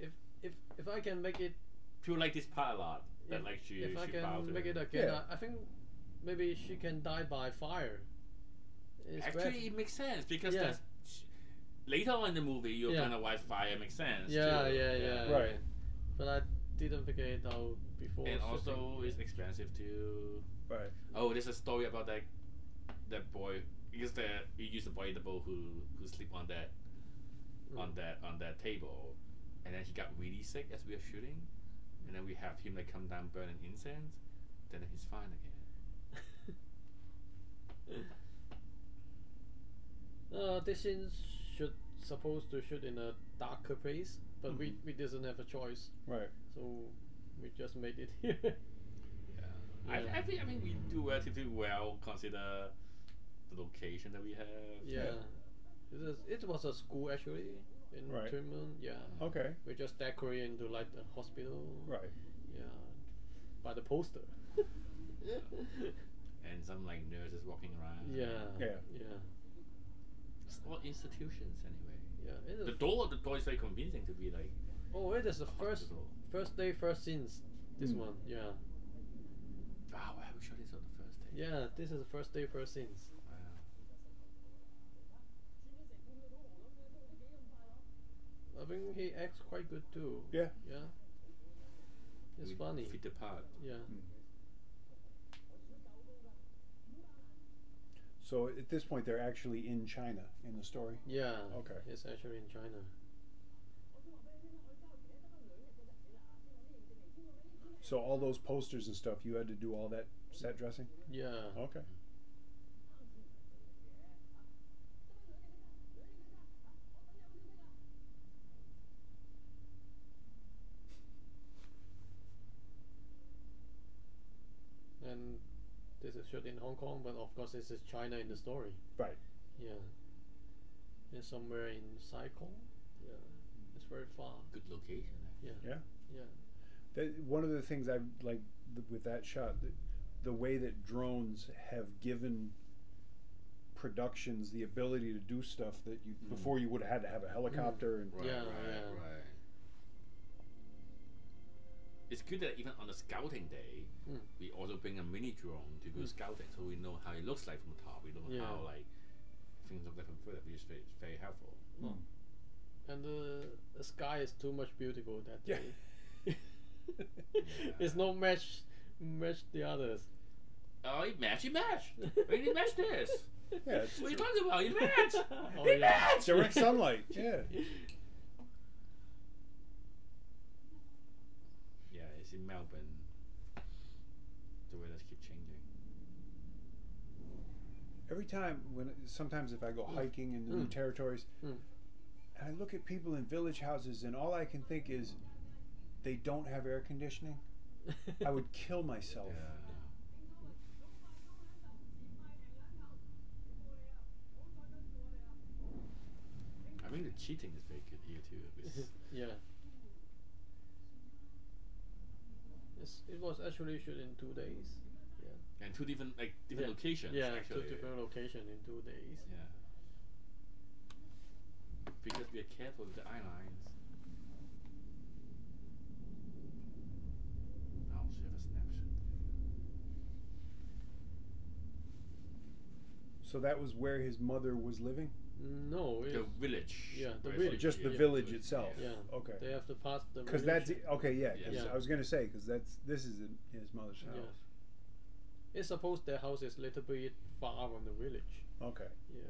if I can make it, People like this part a lot. That like she if I bowed to can make him. it again, Yeah. I think maybe she can die by fire. It's Actually, it makes sense because Yeah. that's later on in the movie you'll Yeah. find out why fire makes sense. Yeah, too. yeah. Right. But I didn't figure it out before. And shooting. also, it's expensive too. Right. Oh, there's a story about that boy because we used a boy double who sleep on that table, and then he got really sick as we were shooting, and then we have him like come down burning incense, then he's fine again. This scene supposed to shoot in a darker place, but we didn't have a choice, Right. so we just made it here. Yeah. I think we do relatively well consider the location that we have. Yeah. It was a school actually in Right. Treatment. Yeah. Okay. We just decorate into like the hospital. Right. Yeah. By the poster. And some like nurses walking around. Yeah. Yeah. Yeah. It's all institutions anyway. Yeah. It is The door is very convincing to be like. Oh, it is the a first hospital. day, first scenes. This one. Yeah. Wow, we shot this on the first day. Yeah. This is the first day, first scenes. Wow. I think he acts quite good too. Yeah. Yeah. It's We funny. Fit the part. Yeah. So at this point, they're actually in China in the story. Yeah. Okay. It's actually in China. So all those posters and stuff, you had to do all that set dressing. Yeah. Okay. this is shot in Hong Kong, but of course this is China in the story. Right. Yeah. It's somewhere in Saigon. Yeah. It's very far. Good location. Yeah. Yeah. Yeah. One of the things I like with that shot, the way that drones have given productions the ability to do stuff that you before you would have had to have a helicopter and Right, Yeah, right. It's good that even on the scouting day, we also bring a mini drone to go scouting, so we know how it looks like from the top. We know how like things look like from further, which is very helpful. And the sky is too much beautiful that Yeah. day. It's no match the others. Oh, you match. We didn't match this. yeah, it's What are you true. talking about? You match. Oh, They yeah. match. Direct sunlight. Yeah. Yeah, it's in Melbourne. The weather keeps changing. Every time sometimes if I go hiking in the new territories, and I look at people in village houses, and all I can think is they don't have air conditioning. I would kill myself. I mean, the cheating is very good here too. Yeah. It was actually shot in 2 days. Yeah. And two different locations. Yeah, actually. 2 different locations in 2 days. Yeah. Because we are careful with the eye lines. I'll show you a snapshot. So that was where his mother was living? No, The village. Yeah, the Right, village. Just the Yeah. village itself. Yeah. Okay. They have to pass the. Because village. that's okay. Yeah. 'Cause Yeah. I was gonna say because this is in his mother's house. Yeah. It's supposed their house is a little bit far from the village. Okay. Yeah.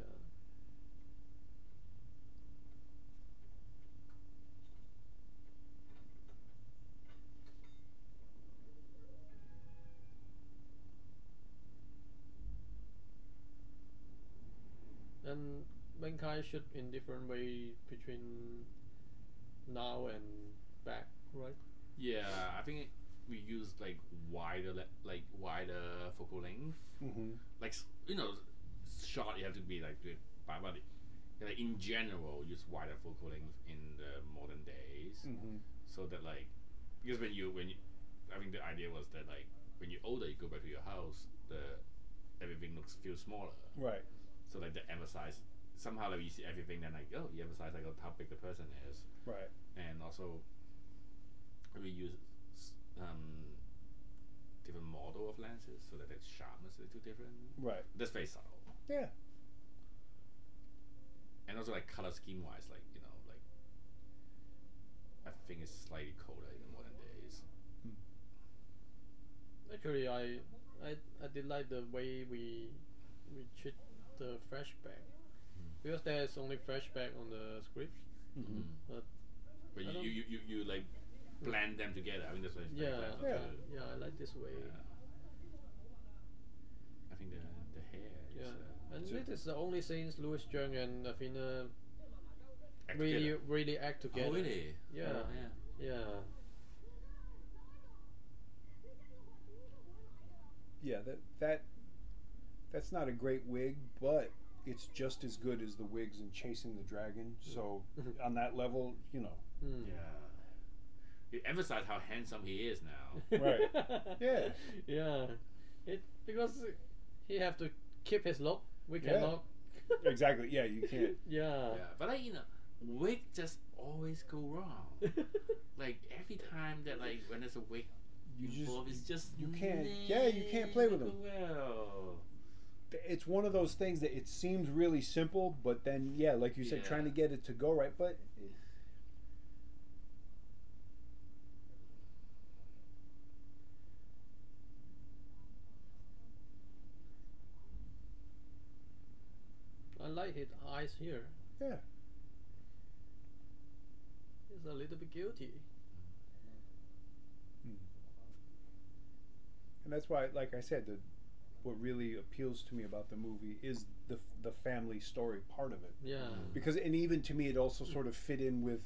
And Wen Kai shoot in different way between now and back, right? Yeah, I think we use like wider focal length. Mm-hmm. Like shot you have to be like good, but like in general use wider focal length in the modern days. Mm-hmm. So that like because when you I think the idea was that like when you're older you go back to your house everything feels smaller. Right. So like the emphasize somehow like you see everything then like you emphasize like how big the person is. Right. And also we use different model of lenses so that its sharpness is too different. Right. That's very subtle. Yeah. And also like color scheme wise, like I think it's slightly colder in the modern days. Actually, I did like the way we treat the flashback because there's only flashback on the script. Mm-hmm. But I don't- you like blend them together. I mean that's what it's very Yeah, clever too. yeah, I like this way. I think the hair is And So- this is the only scenes Louis Zhang and Afina act really together. really act together. Oh really? Yeah. Oh, yeah. Yeah. Yeah. That's not a great wig, but it's just as good as the wigs in Chasing the Dragon. So on that level, Mm. Yeah. You emphasize how handsome he is now. Right. Yeah. Yeah. Because he have to keep his look. We Yeah. cannot. Exactly. Yeah. You can't. Yeah. Yeah, but like wig just always go wrong. Like every time that like when there's a wig You involved, just it's just you can't. Yeah. You can't play with them. Well, It's one of those things that it seems really simple, but then like you said, Yeah. trying to get it to go right, but. I like his eyes here. Yeah. He's a little bit guilty. And that's why, like I said, what really appeals to me about the movie is the family story part of it. Yeah. Because, and even to me, it also sort of fit in with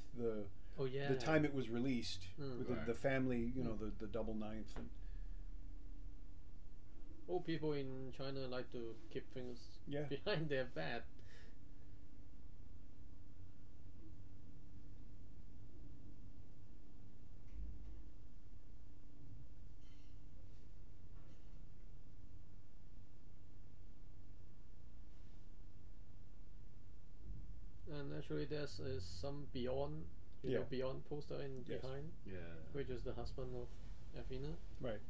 Oh yeah. the time it was released, with Right. the family, the double ninth. And old people in China like to keep things behind their back. And actually, there's some beyond, beyond poster in behind, which is the husband of Athena. Right.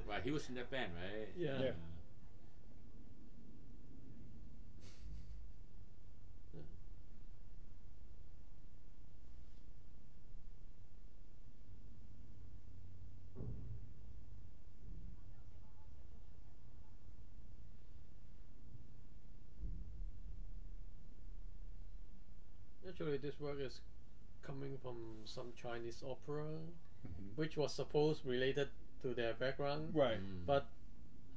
Right, he was in that band, right? Yeah. Actually, this work is coming from some Chinese opera, which was supposed related to their background. Right. But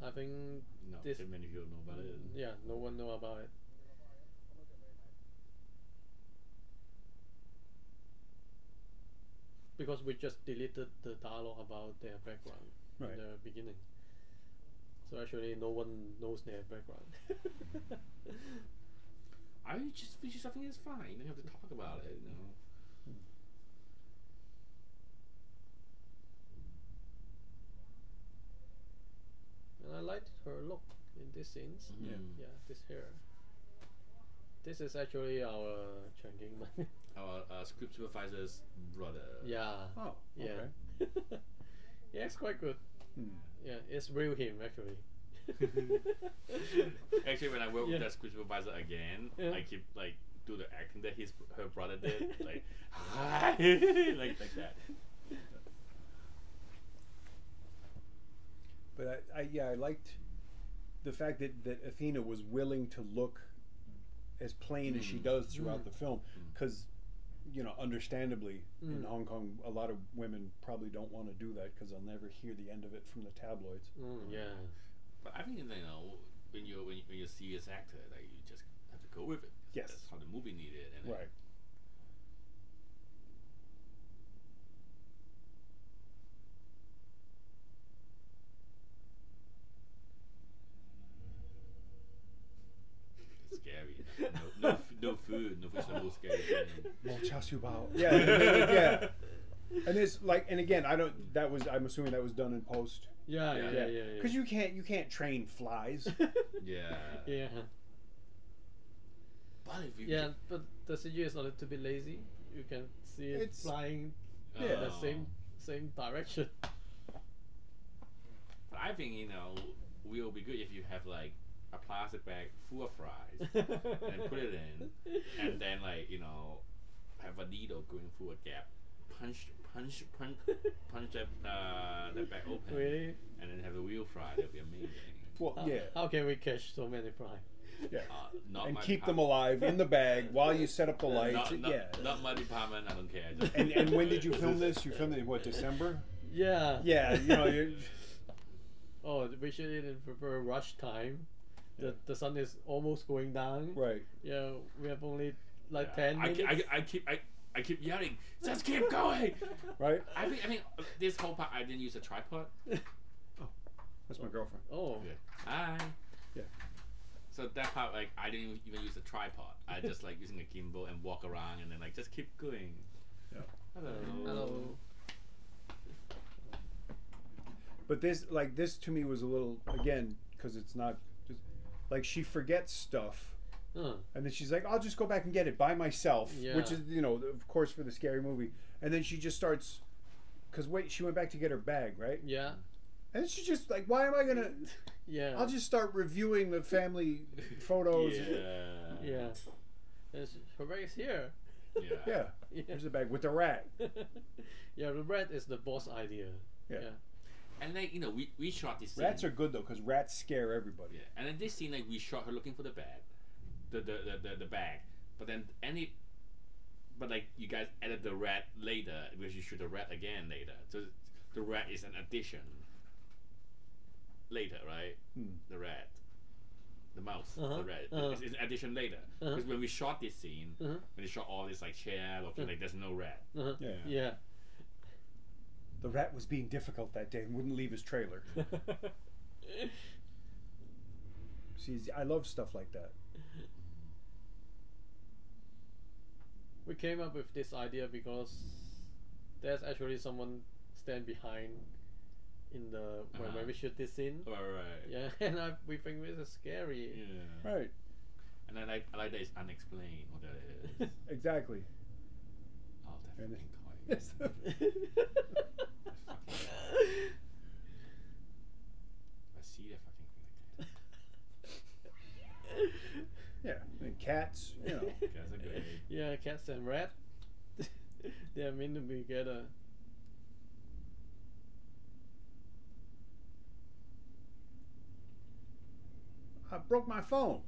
I think this many people know about it. Yeah, no one know about it. Because we just deleted the dialogue about their background in the beginning. So actually, no one knows their background. I think it's fine. You don't have to talk about it, you know. And I liked her look in these scenes. Mm-hmm. Yeah, this hair. This is actually our Chen Kingman. Our script supervisor's brother. Yeah. Oh, okay. Yeah. Yeah, it's quite good. Yeah, it's real him actually. Actually, when I work with that script supervisor again, I keep like do the acting that her brother did, like hi, like that. But I liked the fact that Athena was willing to look as plain as she does throughout the film, because understandably in Hong Kong a lot of women probably don't want to do that because they'll never hear the end of it from the tabloids. Yeah. But I think when you see this actor, like you just have to go with it. Yes. That's how the movie needed. And right. It's scary. No food. No food's the most scary thing. More char siu bao. Yeah. And it's like, and again, I'm assuming that was done in post. Yeah. Because you can't train flies. Yeah. But if you but the CG is a little bit lazy. You can see it flying in the same direction. But I think will be good if you have like a plastic bag full of fries and put it in, and then have a needle going through a gap, punch that bag open, really, and then have a real fry. That'd be amazing. Well, how can we catch so many fries? Yeah, and keep department. them alive in the bag while you set up the lights. Not my department. I don't care. And when did you film this? You filmed it in what, December? Yeah. Yeah, you're. Oh, we should in for rush time. The sun is almost going down. Right. Yeah, we have only 10 minutes. I keep yelling, just keep going. Right. I mean, this whole part I didn't use a tripod. Oh, that's my girlfriend. Oh. Yeah. Hi. Yeah. So that part, I didn't even use a tripod. I just using a gimbal and walk around and then just keep going. Yeah. Hello. But this to me was a little, again, because it's not just she forgets stuff. And then she's like, I'll just go back and get it by myself, which is, of course, for the scary movie. And then she just starts, because she went back to get her bag, right? Yeah. And she's just like, why am I going to, I'll just start reviewing the family photos. Yeah. Her bag is here. Yeah. Here's the bag with the rat. Yeah, the rat is the boss idea. Yeah. And we shot this scene. Rats are good, though, because rats scare everybody. Yeah. And then this scene, we shot her looking for the bag. The bag, but then you guys added the rat later, because you shoot the rat again later. So the rat is an addition later, right? The rat, the mouse, the rat is an addition later. Because when we shot this scene, when we shot all this chair looking there's no rat. Yeah. The rat was being difficult that day and wouldn't leave his trailer. See, I love stuff like that. We came up with this idea because there's actually someone stand behind in the when we shoot this scene. All right. Yeah, and we think this is scary. Yeah. Right. And I like that it's unexplained what that is. Exactly. Oh, that And fucking toy. Yes. I see that fucking thing. Yeah, and cats, you know. Cats are great. Yeah, cats and rat. They are meant to be together. I broke my phone.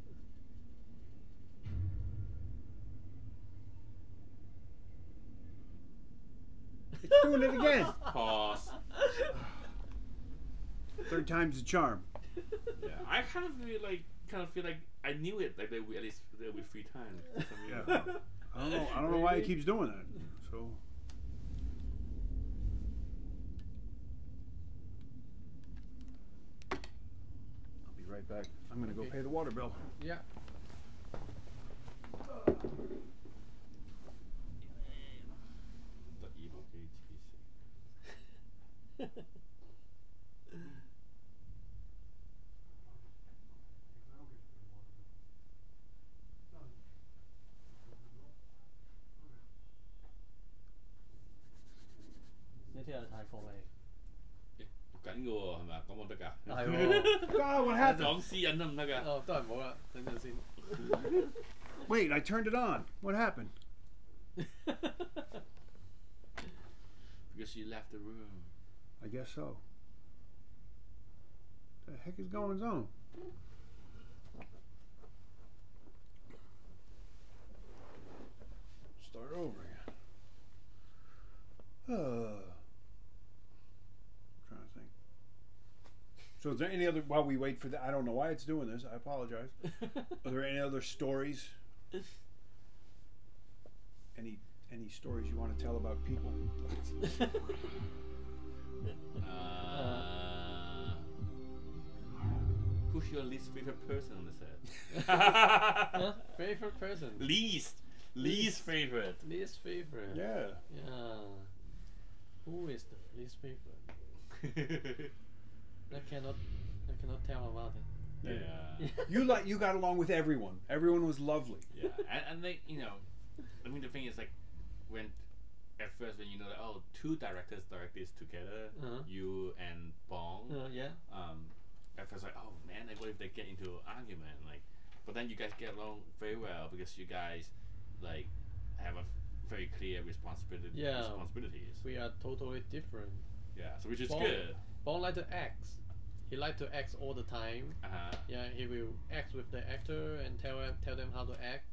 It's doing it again. Pause. Third time's the charm. Yeah, I kind of feel like I knew it. Like at least there would be 3 times. For some reason. Yeah. I don't know why he keeps doing that. So. I'll be right back. I'm gonna go Okay. pay the water bill. Yeah. The evil HTC.錄緊嘅喎，係咪啊？講冇得㗎？係喎。God, what happened? 講私隱得唔得㗎？哦，都係冇啦，等陣先。Wait, I turned it on. What happened? Because she left the room. I guess so. The heck is going on? Start over again. Trying to think. So is there any other, while we wait for that, I don't know why it's doing this, I apologize. Are there any other stories? Any stories you want to tell about people? Who's your least favorite person on the set? Huh? Favorite person? Least favorite. Least favorite. Yeah. Yeah. Who is the least favorite? I cannot tell about it. Yeah. You got along with everyone. Everyone was lovely. Yeah. And they, I mean, the thing is, like, when at first when you know that 2 directors direct this together, you and Bong. Yeah. At first, like, oh man, like, what if they get into an argument? Like, but then you guys get along very well because you guys like have a very clear responsibilities. We are totally different. Yeah, so which is Bong, good. Bong like to act. He like to act all the time. Yeah, he will act with the actor and tell them how to act.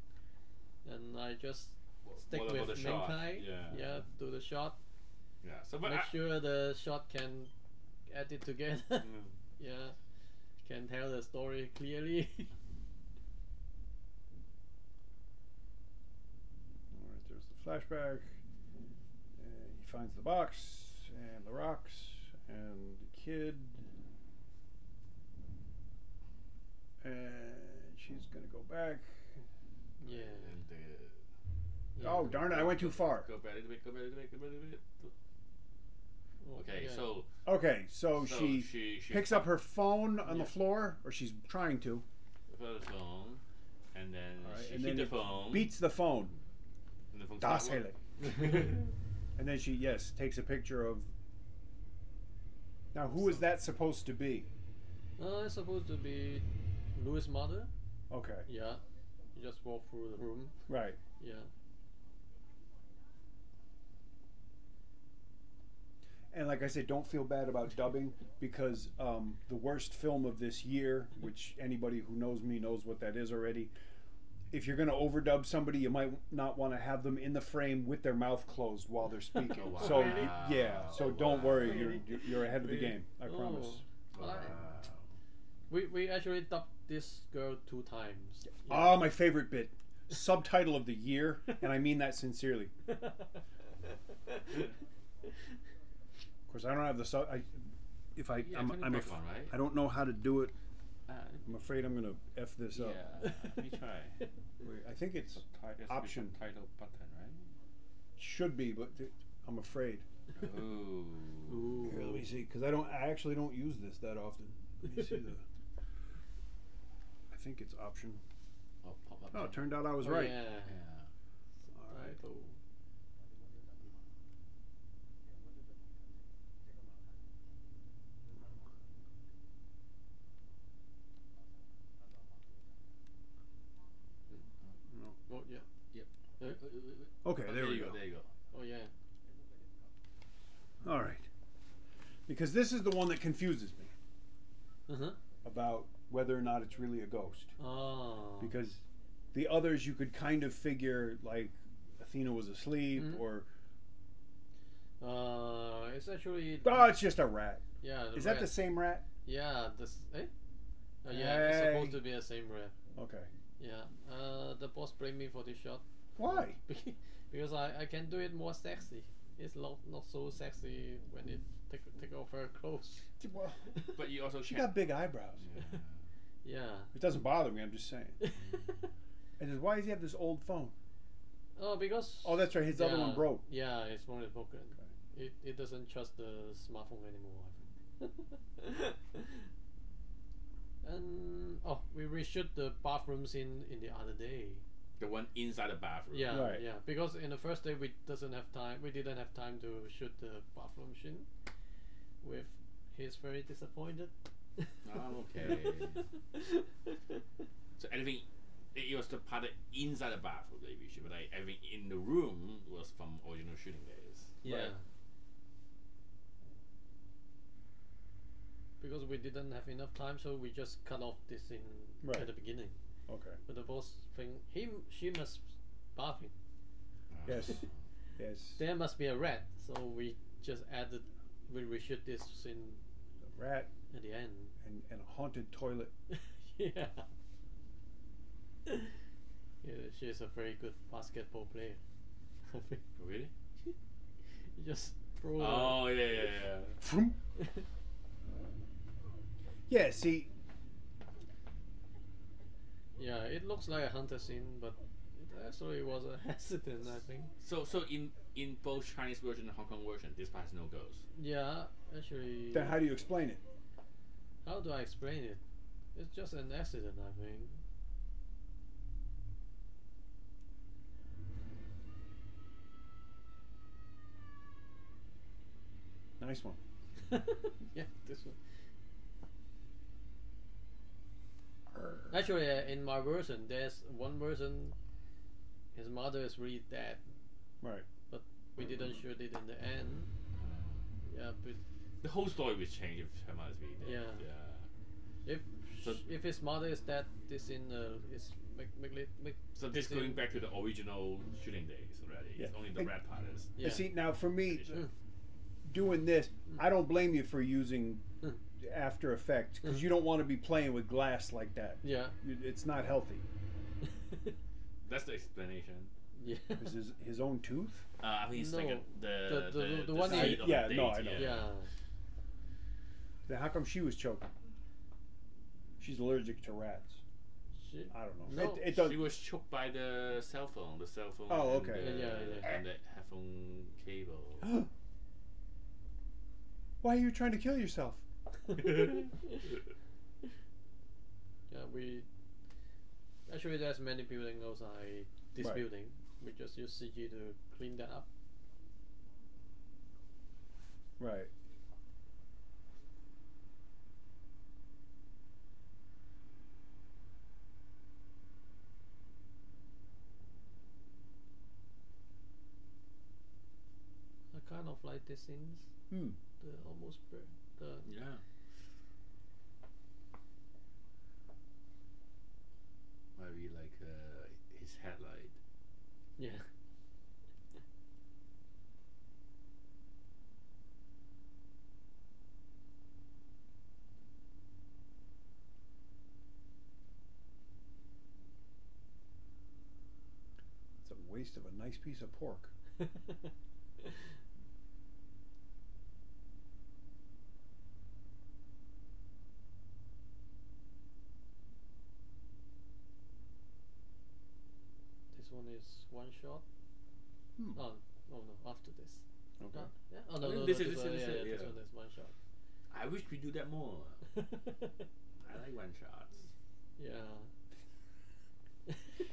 And I just stick with Minkai. Yeah, do the shot. Yeah, so but make sure the shot can edit together. Yeah, can tell the story clearly. Alright, there's the flashback. And he finds the box and the rocks and the kid. And she's gonna go back. Yeah. And oh darn it! I went too far. Go back a little bit. Okay, yeah. so. Okay, so she picks up her phone on the floor, or she's trying to. The phone, and then she and hit then the phone. Beats the phone. And the phone Das Hele. And then she takes a picture of. Now, who is that supposed to be? It's supposed to be Louis' mother. Okay. Yeah. You just walk through the room. Right. Yeah. And like I said, don't feel bad about dubbing because the worst film of this year, which anybody who knows me knows what that is already. If you're going to overdub somebody, you might not want to have them in the frame with their mouth closed while they're speaking. Oh, wow. So Really? yeah, so don't worry, Really? you're ahead of the Really? game. I promise. Well, we actually dubbed this girl 2 times. Ah, my favorite bit, subtitle of the year, and I mean that sincerely. Of course, course, I don't have the Yeah, turn it back on, right? I don't know how to do it. Uh, I'm afraid I'm gonna f this up. yeah, let me try. Wait, I think it's There's option. a title button, right? Should be, but I'm afraid. Ooh. Here, let me see, because I actually don't use this that often. Let me see the. I think it's option. Oh, pop up. Oh, it turned out I was right. Yeah. Yeah. All right. Title. No. Oh yeah. Yep. Okay, there we you go. There you go. Oh yeah. All right. Because this is the one that confuses me Uh-huh. about whether or not it's really a ghost. Oh. Because the others you could kind of figure like Athena was asleep or It's actually. oh, it's just a rat. Yeah. Is that the same rat? Yeah. This. Eh? Oh yeah. It's supposed to be the same rat. Okay. Yeah. The boss blamed me for this shot. Why? Because I can do it more sexy. It's not so sexy when it take off her clothes. Well, But you also she can't. got big eyebrows. Yeah. Yeah. It doesn't bother me. I'm just saying. And just, why does he have this old phone? Oh, because. Oh, that's right. His other one broke. Yeah, his phone is broken. It doesn't trust the smartphone anymore. I think. And we reshoot the bathroom scene in the other day. The one inside the bathroom. Yeah, Right. yeah. Because in the first day we didn't have time to shoot the bathroom scene. With he's very disappointed. Oh, okay. So everything, it was the part inside the bathroom that we shoot, but like everything in the room was from original shooting days. Yeah. Right. Because we didn't have enough time, so we just cut off this scene Right. at the beginning. Okay. But the boss thing, she must bathing. Yes. Yes. There must be a rat, so we just added. We reshoot this scene A rat at the end. and a haunted toilet. Yeah. Yeah, she's a very good basketball player. I think Really? you just throw. Oh yeah. Vroom. Yeah. See. Yeah, it looks like a hunter scene, but it actually was a accident, I think. So in both Chinese version and Hong Kong version, this part has no ghost. Yeah, actually. Then how do you explain it? How do I explain it? It's just an accident, I think. Nice one. Yeah, this one. Actually, in my version, there's one version. His mother is really dead, Right. but we didn't shoot it in the end. Yeah, but The whole story will change if her mother's really dead. Yeah. So- if his mother is dead, this in is make So this in- going back to the original shooting days already. Yeah. It's only the And- red part is. Yeah. See, now for me, addition. doing this, I don't blame you for using Mm. After Effects because you don't want to be playing with glass like that. Yeah. It's not healthy. That's the explanation. Yeah. Is his own tooth? I think it's No. like The one site he- of yeah, the no, date, I know. Yeah. Then how come she was choking? She's allergic to rats. She, I don't know. No, It does. She was choked by the cell phone. The cell phone. Oh, and okay. the- Yeah. And the headphone cable. Why are you trying to kill yourself? yeah, we actually there's many buildings outside this Right. building. We just use CG to clean that up. Right. I kind of like the scenes. Hmm. The almost the Yeah. Why we like his headlight. yeah. It's a waste of a nice piece of pork. shot. Oh no, after this. Okay. Yeah. Oh no, I think no, this this is one, it, this yeah. one is one shot. I wish we do that more. I like one shots. Yeah.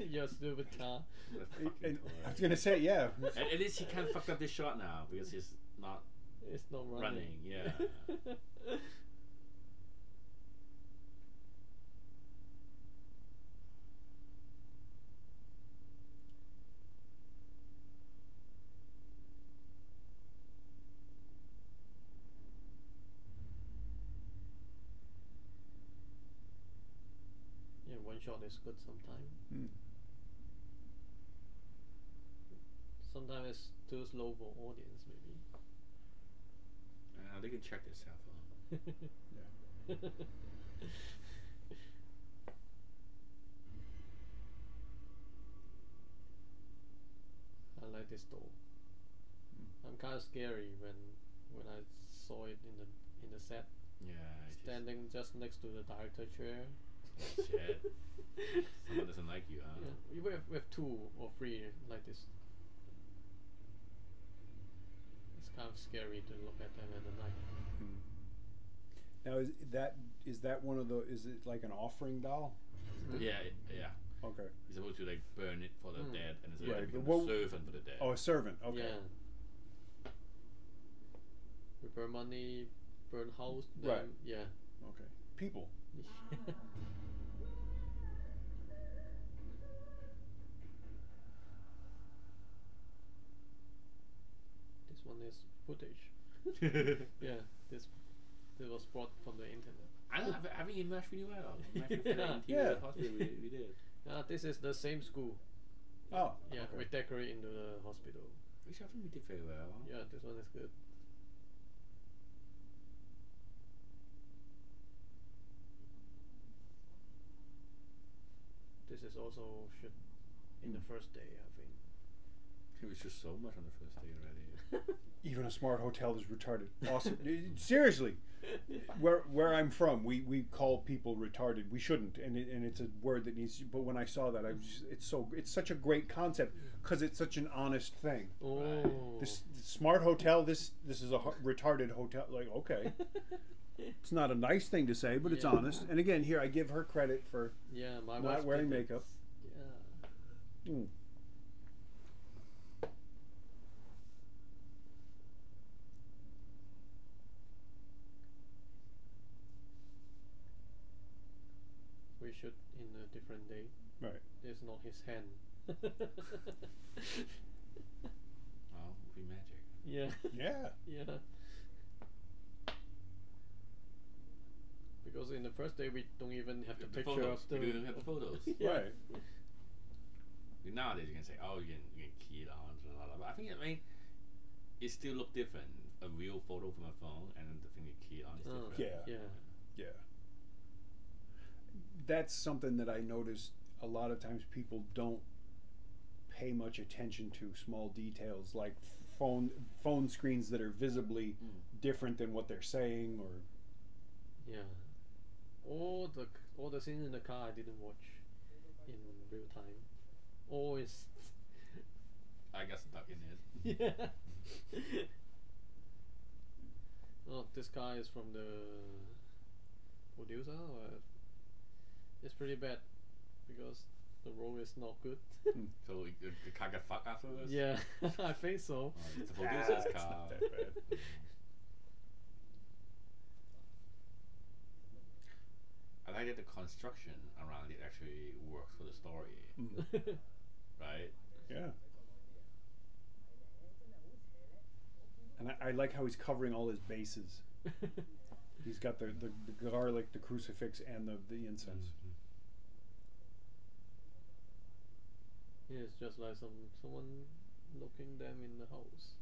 Your stupid car. The fucking toy. I was gonna say, yeah. At least he can't fuck up this shot now because he's not It's not running. running. Yeah. Yeah, one shot is good sometimes. Sometimes it's too slow for audience, maybe. They can check their cell phone. Yeah. I like this door. I'm kind of scary when I saw it in the set, Yeah. standing just next to the director chair. Shit. Someone doesn't like you, huh? Yeah, we have 2 or 3 like this. It's kind of scary to look at them at the night. Now is that one of the? Is it like an offering doll? Yeah. Yeah. Okay. You're supposed to like burn it for the dead, and it's Right, like but a what- servant for the dead. Oh, a servant. Okay. Yeah. We burn money, burn house. Then, Right. Yeah. Okay. People. This one is footage. Yeah. This was brought from the internet. I don't have you imaged really well. Imagine Yeah. the interior Yeah. of the hospital we did. This is the same school. Oh. Yeah, Okay. we decorate into the hospital. Which I think we did very well. Yeah, this one is good. This is also shoot in the first day, I think. It was just so much on the first day already. Even a smart hotel is retarded. Awesome. Seriously, where I'm from, we call people retarded. We shouldn't, and it's a word that needs. But when I saw that, I was just, it's such a great concept because it's such an honest thing. Oh. This smart hotel. This is a retarded hotel. Like, okay, it's not a nice thing to say, but it's Yeah. honest. And again, here I give her credit for Yeah, my not wife wearing did makeup. Yeah. Mm. We shoot in a different day. Right. It's not his hand. Oh, movie magic. Yeah. Yeah. Yeah. Because in the first day we don't even have the picture photos. of the. We don't have the photos. Yeah. Right. Nowadays you can say, oh, you can key it on, blah, blah, blah. But I think it still look different. A real photo from a phone and then the thing you key it on is different. Yeah. Yeah. Yeah. That's something that I noticed a lot of times people don't pay much attention to small details like phone screens that are visibly different than what they're saying or Yeah. All the scenes in the car I didn't watch in real time. Always. I got stuck in it. Yeah. Oh, this guy is from the producer. It's pretty bad because the role is not good. So the car got fucked afterwards? Yeah, I think so. Oh, it's the producer's it's car. not that bad. I like that the construction around it actually works for the story. Right? Yeah. And I like how he's covering all his bases. He's got the garlic, the crucifix, and the incense. Yeah, it's just like someone looking them in the house.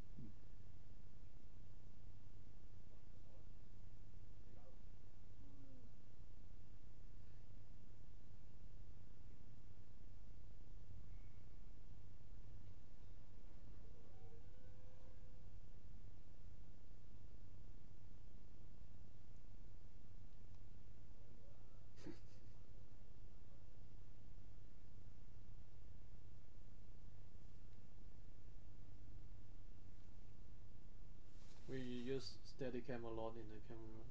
use Steadicam a lot in the camera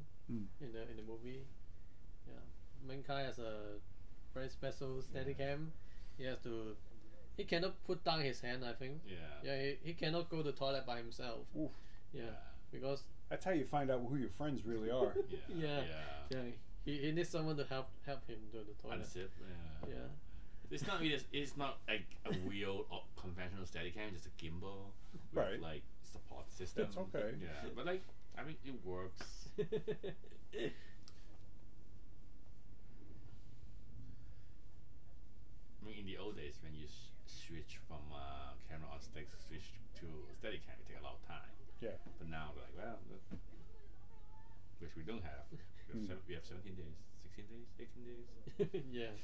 in the movie. Yeah, Ming Kai has a very special Steadicam. He cannot put down his hand. I think. Yeah. He cannot go to the toilet by himself. Oof. Yeah, because that's how you find out who your friends really are. Yeah. He needs someone to help him do the toilet. Unzip. Yeah. It's not really. It's not like a real conventional Steadicam. Just a gimbal with like support system. It's okay. Yeah, but like I mean, it works. I mean, in the old days, when you switch from camera on stick switch to Steadicam, it take a lot of time. Yeah. But now, like, well, which we don't have. We have 17 days, 16 days, 18 days. Yeah.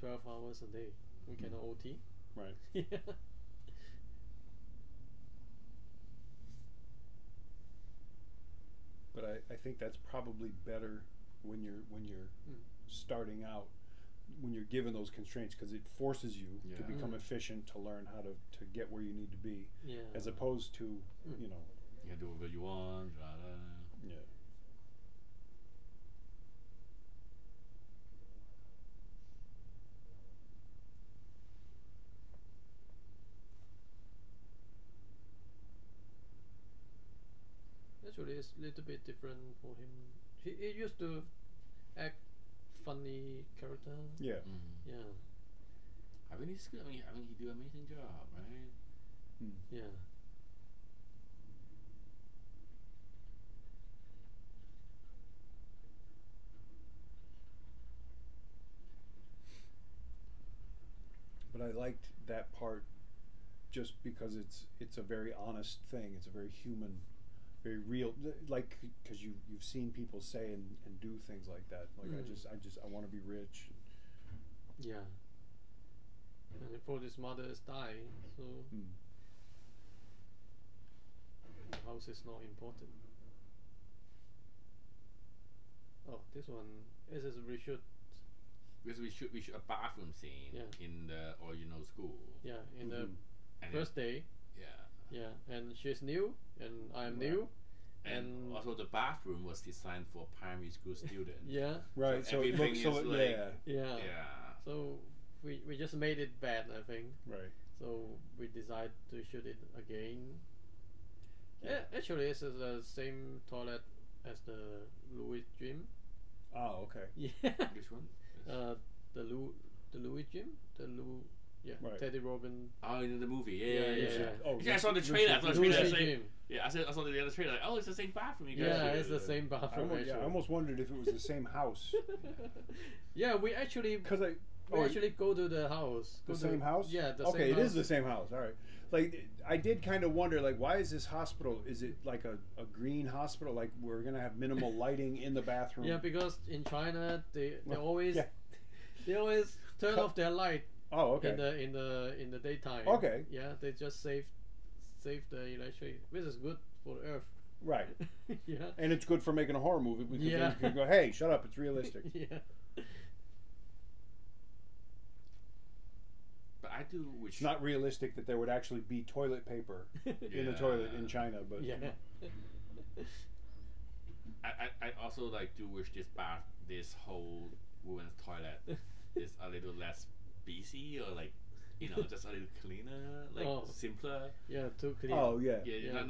12 hours a day. We cannot OT. Right. Yeah. But I think that's probably better when you're starting out, when you're given those constraints, because it forces you to become efficient, to learn how to get where you need to be, as opposed to you know. You can do whatever you want. Yeah. Actually, it's a little bit different for him. He used to act funny character. Yeah. Mm-hmm. Yeah. I mean, he's good. I mean, he do an amazing job, right? Yeah. But I liked that part just because it's a very honest thing. It's a very human, very real, like, because you've seen people say and do things like that. Like I want to be rich. Yeah. And before his mother is dying, so the house is not important. Oh, this one is a reshoot. Because we shoot a bathroom scene in the original school. Yeah, in the and first day. Yeah, and she's new, and I'm new. And also the bathroom was designed for primary school students. Yeah. Right. So it everything looks is like yeah. So we just made it bad, I think. Right. So we decided to shoot it again. Yeah, actually, it's the same toilet as the Louis gym. Oh, okay. Yeah. Which one? The Louis gym, Right. Teddy Robin. Oh, in the movie, Yeah. Oh, I saw the trailer. I saw the trailer. Gym. I saw the other trailer. Like, oh, it's the same bathroom. You guys Yeah, shoot. it's the same bathroom. I almost wondered if it was the same house. Yeah, we actually actually go to the house. The same house? Yeah, the okay, same house. It is the same house. All right. Like, I did kind of wonder, like, why is this hospital? Is it like a green hospital? Like, we're gonna have minimal lighting in the bathroom? Yeah, because in China they always turn off their light. Oh, okay. In the daytime. Okay. Yeah, they just save the electricity, which is good for the Earth. Right. Yeah. And it's good for making a horror movie because then you can go, hey, shut up, it's realistic. Yeah. But I do wish It's not realistic that there would actually be toilet paper in the toilet in China, but yeah. I also like do wish this whole women's toilet is a little less busy, or like, you know, just a little cleaner, like simpler. Yeah, too clean. Oh yeah. Yeah.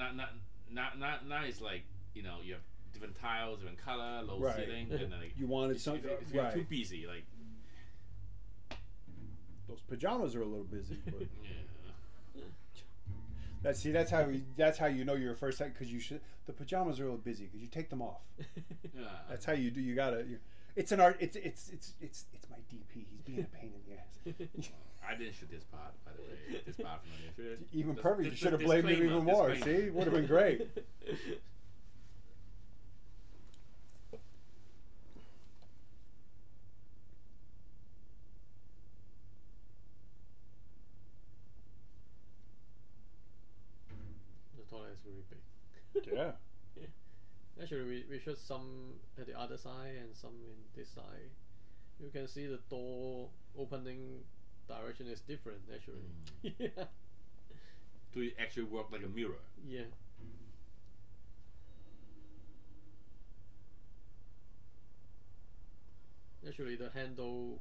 Now it's like, you know, you have different tiles, different color, low Right. ceiling, and then like You wanted something it's right. too busy, like Those pajamas are a little busy, but yeah. that's how you know you're a first time, because the pajamas are a little busy because you take them off. Yeah. That's how you do. You gotta. It's an art. It's my DP. He's being a pain in the ass. I didn't shoot this part, by the way. This part from the shoot. Even perfect. You should have blamed him even more. See, would have been great. The toilet is really big. Yeah. Actually, we shot some at the other side and some in this side. You can see the door opening direction is different, actually. Yeah. To actually work like a mirror. Yeah. Actually, the handle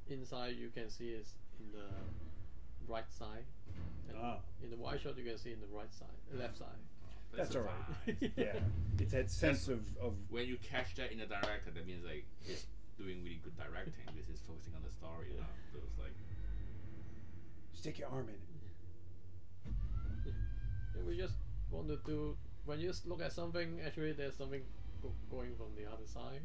inside you can see is in the right side, and in the wide shot you can see in the right side, left side. That's all right. Yeah, it's that sense of when you catch that in the director, that means like he's doing really good directing. This is focusing on the story. You know? So it's like stick your arm in it. Yeah, we just want to do. When you look at something, actually there's something going from the other side.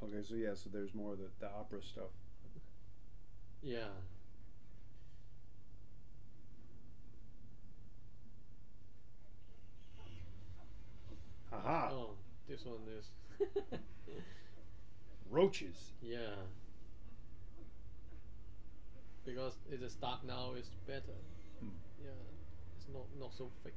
Okay, so yeah, so there's more of the opera stuff. Yeah. Aha! Oh, this one is. Roaches. Yeah. Because it is dark now, it's better. Yeah, it's not so thick.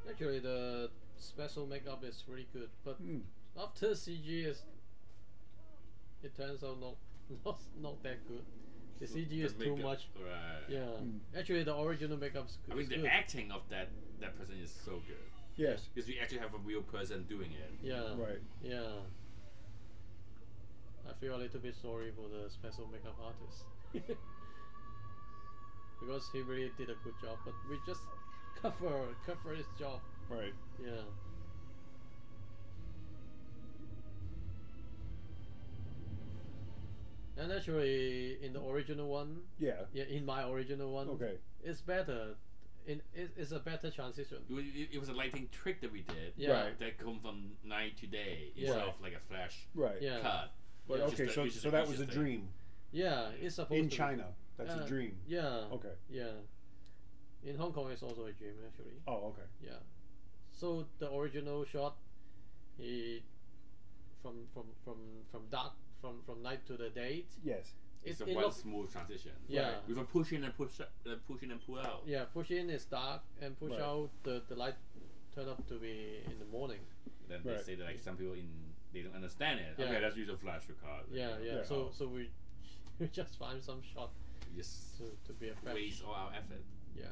Actually, the special makeup is really good, but after CG it turns out not that good. The CG is too much. Right. Yeah. Actually, the original makeup's good. I mean, the good. acting of that person is so good. Yes. Because we actually have a real person doing it. Yeah. Right. Yeah. I feel a little bit sorry for the special makeup artist. Because he really did a good job, but we just cover his job. Right. Yeah. And actually, in the original one, Yeah. in my original one, Okay. it's better. It's a better transition. It was a lighting trick that we did. Yeah. Right. That come from night to day Yeah. instead of like a flash Right. Yeah. cut. But Yeah. okay, so that was a dream Yeah, it's supposed in to China. That's a dream. Yeah. Okay. Yeah. In Hong Kong, it's also a dream actually. Oh, okay. Yeah. So the original shot, he from dark from night to the day. Yes. It's It a one looks smooth transition. Yeah. Right. With a push in and push up, push in and pull out. Yeah, push in is dark and push Right. out the light turn up to be in the morning. Then they Right. say that like some people they don't understand it. Yeah. Okay, let's use a flash record. Yeah, yeah. Yeah. So we we just find some shot We just to be a flash. waste all our effort. Yeah.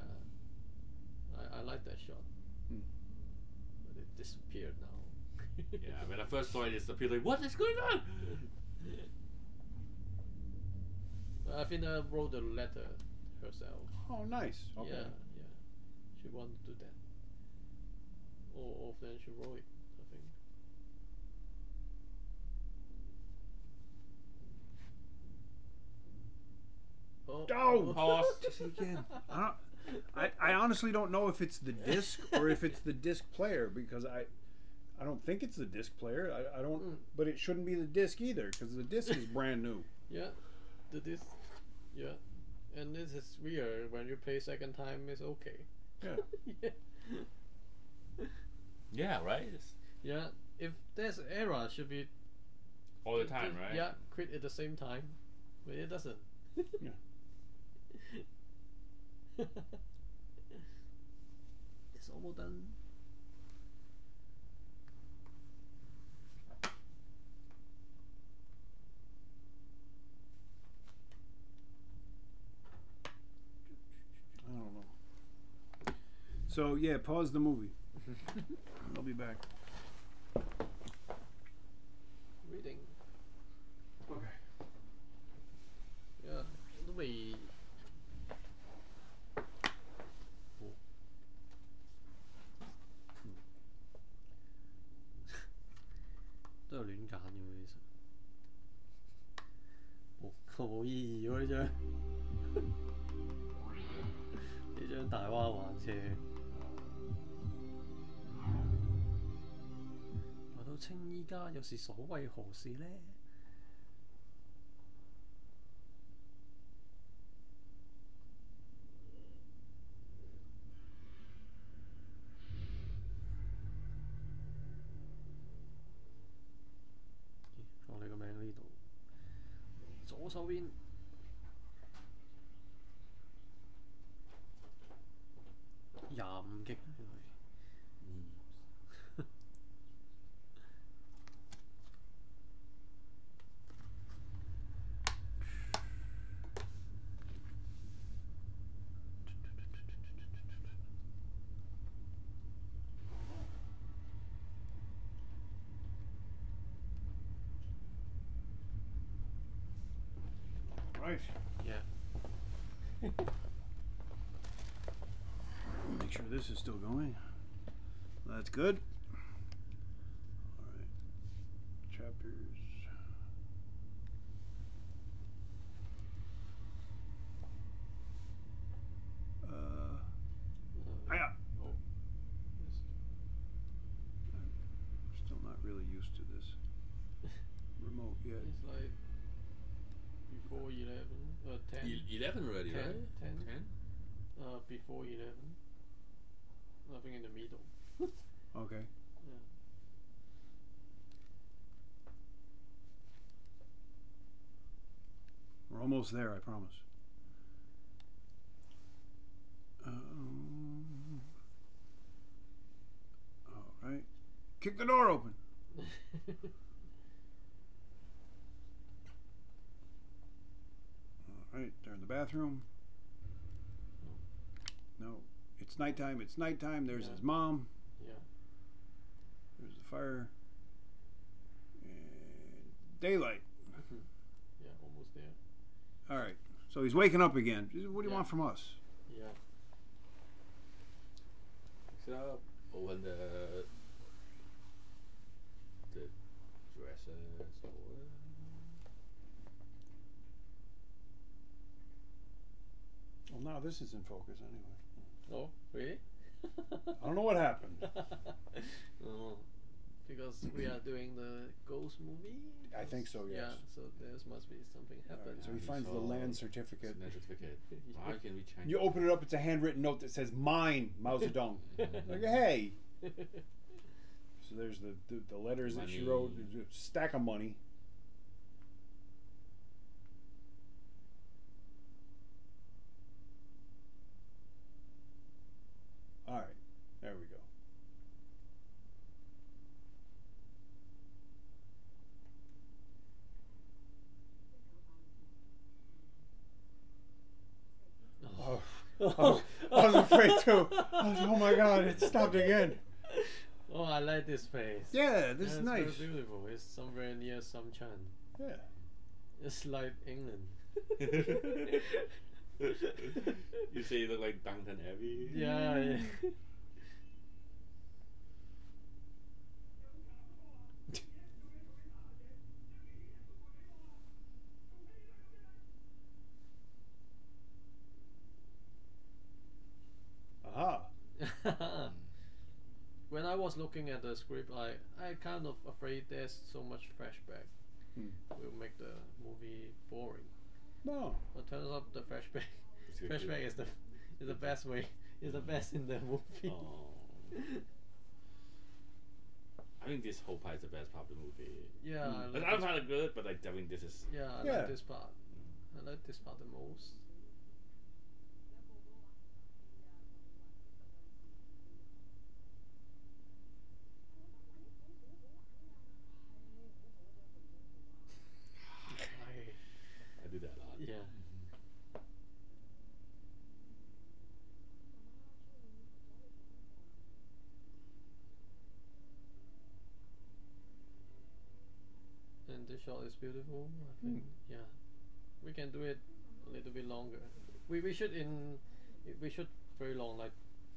I like that shot. But it disappeared now. Yeah, when I first saw it, it's the people like, what is going on? I think I wrote the letter herself. Oh, nice. Okay. Yeah, yeah. She wanted to do that. Or then she wrote it, I think. Oh! Pause. Again. I honestly don't know if it's the disc or if it's the disc player because I don't think it's the disc player. I don't, but it shouldn't be the disc either because the disc is brand new. Yeah, the disc. Yeah, and this is weird. When you play second time, it's okay. Yeah. Yeah. Yeah, right? Yeah. If there's error, it should be All the time, right? Yeah, quit at the same time, but it doesn't. Yeah. It's almost done. I don't know. So yeah, pause the movie. I'll be back. Reading. Okay. Yeah, 都未。都係亂揀嘅喎，其實冇意義喎呢張，呢張大灣環車。來到青衣家又是所謂何事呢？左手邊。25G Right. Yeah. Make sure this is still going. That's good. All right. Chapters. Hiya. Oh. Yes. I'm still not really used to this remote yet. It's like before 11, 10. 11 already, 10, right? 10. 10? Before 11. Nothing in the middle. Okay. Yeah. We're almost there, I promise. All right. Kick the door open. All right, they're in the bathroom. No, it's nighttime. It's nighttime. There's his mom. Yeah. There's the fire. And daylight. Yeah, almost there. All right. So he's waking up again. What do you Yeah. want from us? Yeah. So open the dresser door. Well, now this is in focus anyway. Oh, really? I don't know what happened. Oh, because we are doing the ghost movie. I think so, yes. Yeah, so there must be something All happened. right, so he finds the land certificate. Land certificate. Why can we change? You open it up, it's a handwritten note that says "Mine, Mao Zedong." Like, hey. So there's the letters that she Money. wrote. There's a stack of money. All right, there we go. Oh, I was afraid too. I was, oh my god, it stopped again. Oh, I like this place. Yeah, this is it's nice. very beautiful. It's somewhere near Samchan. Yeah. It's like England. You say you look like Downton Abbey. Yeah. Yeah. Aha. When I was looking at the script, I kind of afraid there's so much flashback will make the movie boring. No. But turns out the flashback It's flashback is the best way. Is the best in the movie. Oh. I think this whole part is the best part of the movie. Yeah, I The like other this, part are good, but like I think this is. yeah, I Yeah. like this part. I like this part the most. I do that a lot. Yeah. And the shot is beautiful. I think. Yeah, we can do it a little bit longer. We should very long, like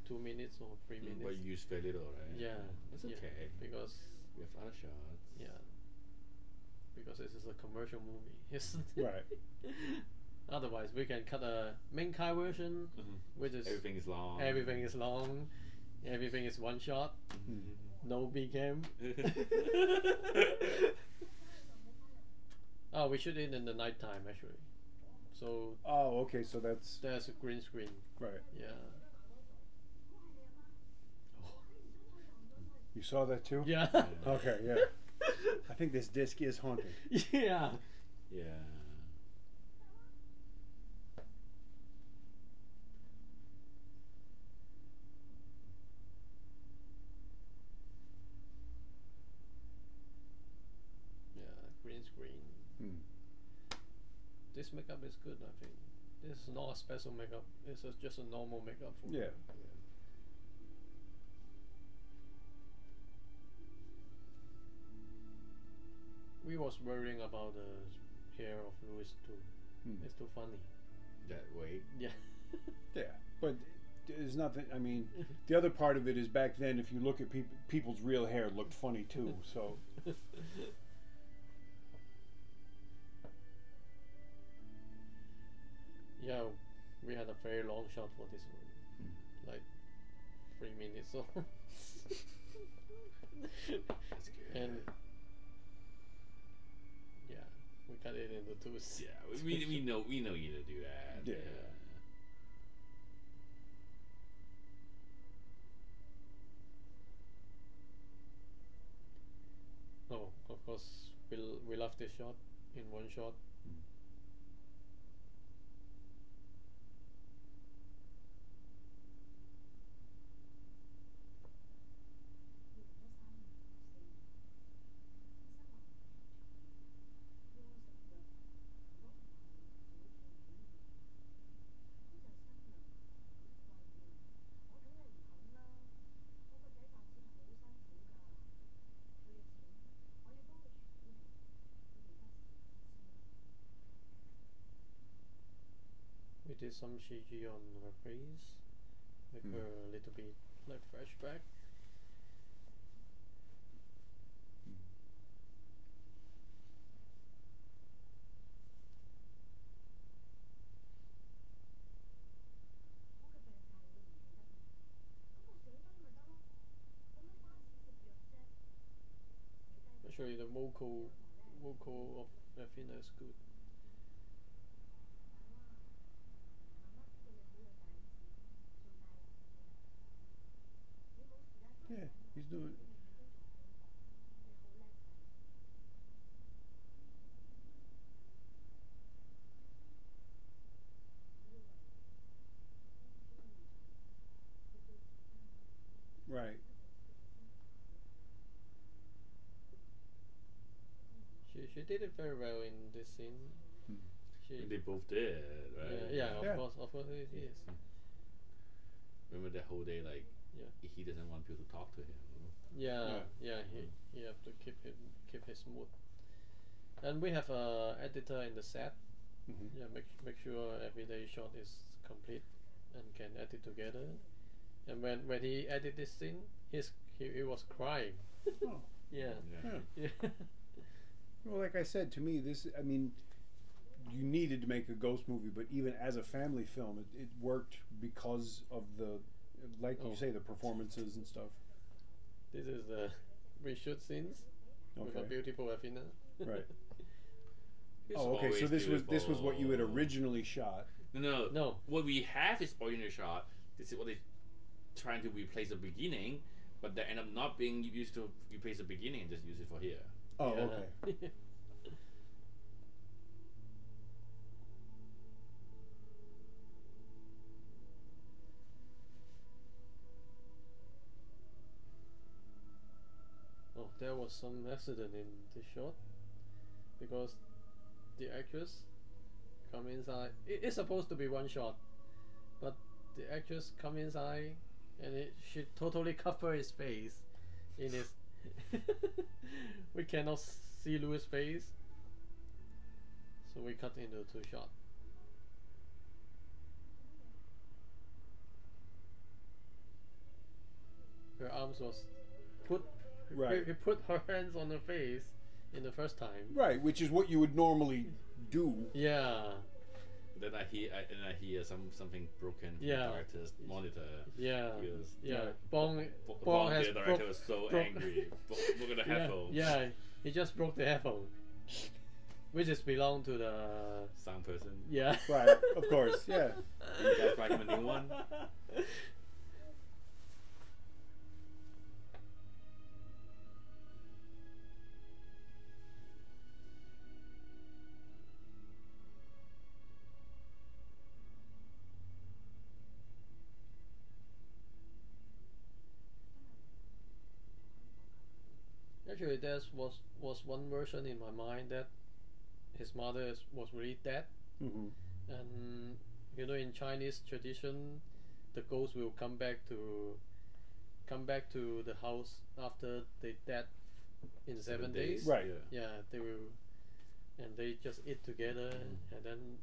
2 minutes or 3 minutes. But you use very little, right? Yeah, That's yeah, okay. because We have other shots. yeah, because this is a commercial movie. Yes. Right. Otherwise, we can cut a main car version, which is Everything is long. everything is long, everything is one shot, no B cam. Oh, we shoot it in the night time actually. So Oh, okay. So that's there's a green screen. right. Yeah. You saw that too? Yeah. Okay. Yeah. I think this disc is haunted. Yeah. Yeah. this makeup is good. I think this is not a special makeup. It's just a normal makeup for Yeah. We was worrying about the hair of Louis too. It's too funny. That way. Yeah. Yeah, but there's nothing. I mean, the other part of it is back then. If you look at people's real hair, it looked funny too. So yeah, we had a very long shot for this one, like 3 minutes or. That's good. And yeah, we cut it into two. Yeah, we know you to do that. Yeah. Oh, of course, we love this shot in one shot. We did some CG on her face, make her a little bit like flashback. Actually, the vocal of Athena is good. yeah, he's doing. Right. She did it very well in this scene. They both did, right? Yeah, Yeah. of course it is. Remember that whole day, like, Yeah. he doesn't want people to talk to him. Yeah. He have to keep his mood. And we have a editor in the set. Yeah, make sure every day shot is complete and can edit together. And when he edit this scene, he was crying. Oh. Yeah. Yeah. Yeah. Well, like I said, to me, this. I mean, you needed to make a ghost movie, but even as a family film, it worked because of the, like you say, the performances and stuff. This is the reshoot scenes with a Okay. beautiful Athena. Right. It's Oh, okay. So always this was what you had beautiful. originally shot. No. What we have is original shot. This is what they trying to replace the beginning, but they end up not being used to replace the beginning and just use it for here. Oh, Yeah. okay. Oh, there was some accident in the shot because the actress come inside. It's supposed to be one shot, but the actress come inside and she totally cover his face in his. We cannot see Louis' face, so we cut into two shots. Her arms was put. Right. He put her hands on her face in the first time. Right, which is what you would normally do. Yeah. Then I hear something broken from Yeah. the director's monitor. Yeah. He was, Yeah. Right. Bong has the director broke, was so broke- angry. Look at the yeah, headphone. yeah, he just broke the headphone, which is belong to the. Sound person. Yeah. Right, of course, yeah. You guys buy him a new one? Actually, there was one version in my mind that his mother was really dead Mm-hmm. And in Chinese tradition, the ghost will come back to the house after they dead in 7 days. Right. Yeah, they will, and they just eat together, and then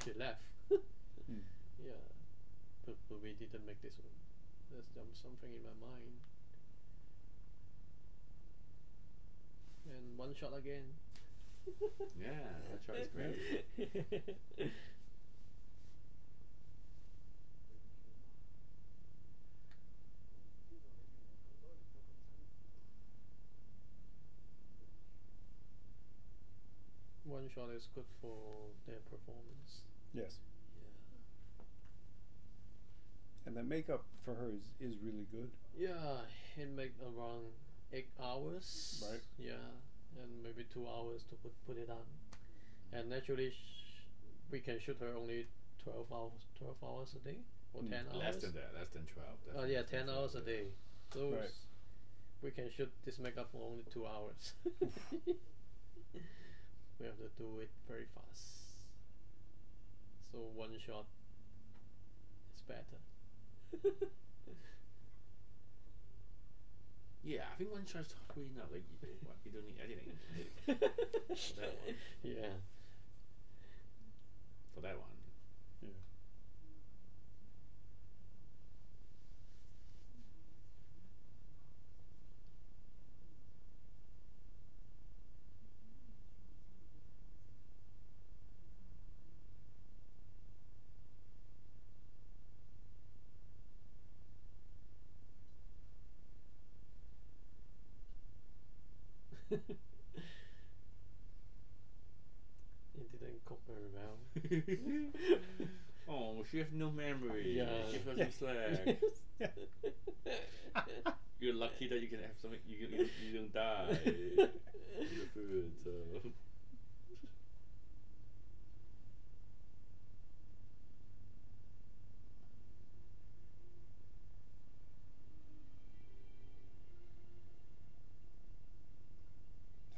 she left. Yeah, but we didn't make this one. There's something in my mind. And one shot again. Yeah, that shot is great. One shot is good for their performance. Yes. Yeah. And the makeup for her is really good. Yeah, it make around 8 hours. Right. Yeah, and maybe 2 hours to put it on. And actually, we can shoot her only 12 hours a day or 10 hours. Less than that. Less than 12. Oh yeah, 10 hours a day. So Right. we can shoot this makeup for only 2 hours. We have to do it very fast. So one shot is better. Yeah, I think one shot's really enough. Like you don't need editing for that one. Yeah. For that one. Yeah. It didn't cook very well. Oh, she has no memory. Yeah. Give her some slack. You're lucky that you can have something. You don't die in the food. So.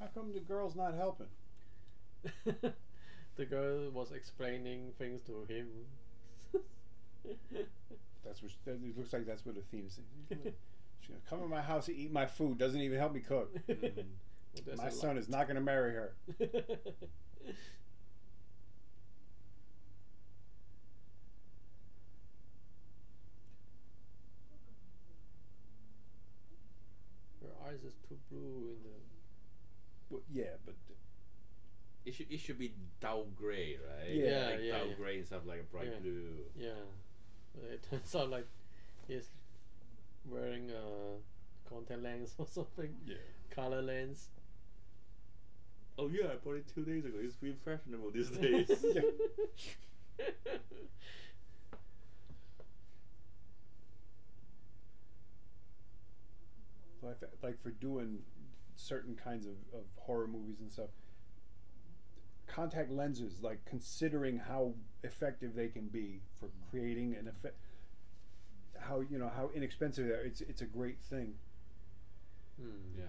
How come the girl's not helping? The girl was explaining things to him. That's what it looks like. That's what Athena says. She's gonna come to my house and eat my food. Doesn't even help me cook. Well, My son is not gonna marry her. Her eyes is too blue in the. Well, yeah, but It should be dull grey, right? Yeah, like yeah, dull yeah. grey instead of like a bright Yeah. blue. Yeah, but it turns out like he's wearing a contact lens or something. yeah. Color lens. Oh yeah, I bought it 2 days ago. It's really fashionable these days. Like for doing certain kinds of horror movies and stuff, contact lenses, like considering how effective they can be for creating an effect, how inexpensive they are. It's a great thing. Yeah.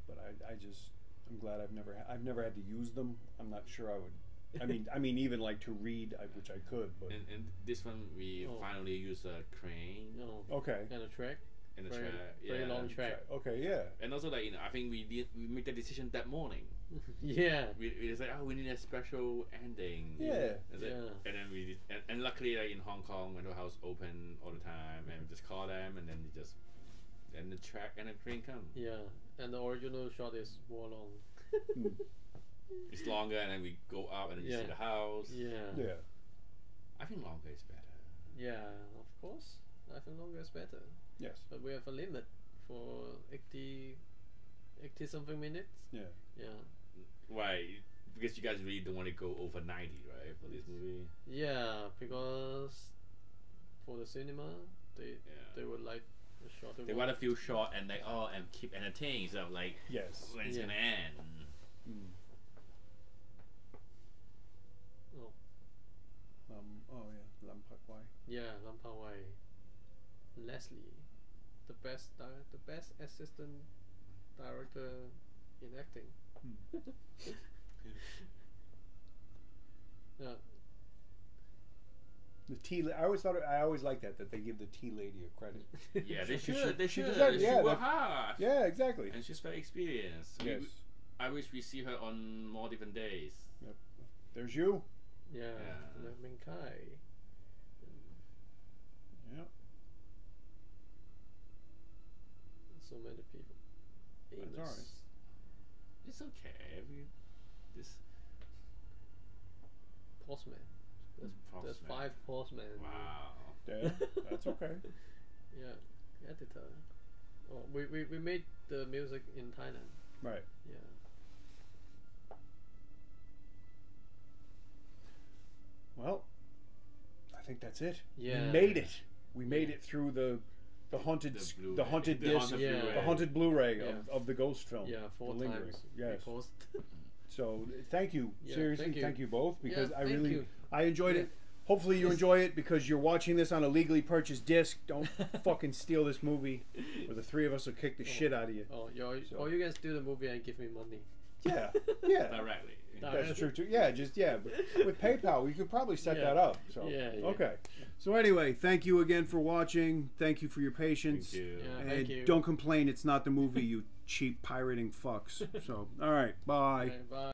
But I'm glad I've never had to use them. I'm not sure I would. I mean even like to read, which I could, but And this one we finally use a crane Oh. okay. And a track. and a Very- track. very long track. Okay, yeah. And also like I think we made the decision that morning. Yeah. We said, we need a special ending. Yeah. That's it. Yeah. And then we did, and luckily like in Hong Kong, rental house open all the time, and we just call them, and then the track and the crane come. Yeah. And the original shot is more long. Mm. It's longer, and then we go up, and then you see Yeah. the house. Yeah. Yeah. I think longer is better. Yeah, of course. I think longer is better. Yes. But we have a limit for 80 something minutes. Yeah. Yeah. Why? Because you guys really don't want to go over 90, right, for this movie? Yeah, because for the cinema, they would like a shorter They one. want to feel short and like and keep entertaining, so like Yes. when it's Yeah. gonna end. Mm. Oh. Oh yeah. Lam Pak Wai. Yeah, Lam Pa Wai. Leslie, the best assistant director in acting. Yeah. The tea. I always like that they give the tea lady a credit. Yeah, they She- should. They she should. deserves- She yeah, worked that- hard. Yeah, exactly. And she's very experienced. Yes. I wish we see her on more different days. There's you. Yeah. Yeah. Ming Kai. Yeah. So many people. That's all right. It's okay. This. Postman. There's Postman. 5 postmen. Wow. Yeah, that's okay. Yeah. Editor. Oh, we made the music in Thailand. Right. Yeah. Well, I think that's it. Yeah. We made it. We made it through the haunted The haunted Blu-ray. disc, Yeah. Blu-ray. the haunted Blu-ray Yeah. of the ghost film. Yeah, 4 The Lingering. times. Yes. We post. So thank you. Yeah, Seriously, thank you. both because Yeah, I thank really you. I enjoyed it. Hopefully you enjoy it because you're watching this on a legally purchased disc. Don't fucking steal this movie, or the 3 of us will kick the shit out of you. Oh, So- or you can steal the movie and give me money. Yeah, yeah. Directly. That's true too. Yeah, but with PayPal, we could probably set Yeah. that up. So Yeah, yeah. okay. So anyway, thank you again for watching. Thank you for your patience. Thank you. Yeah. And Thank you. don't complain. It's not the movie, you cheap pirating fucks. So all right, bye. Okay, bye.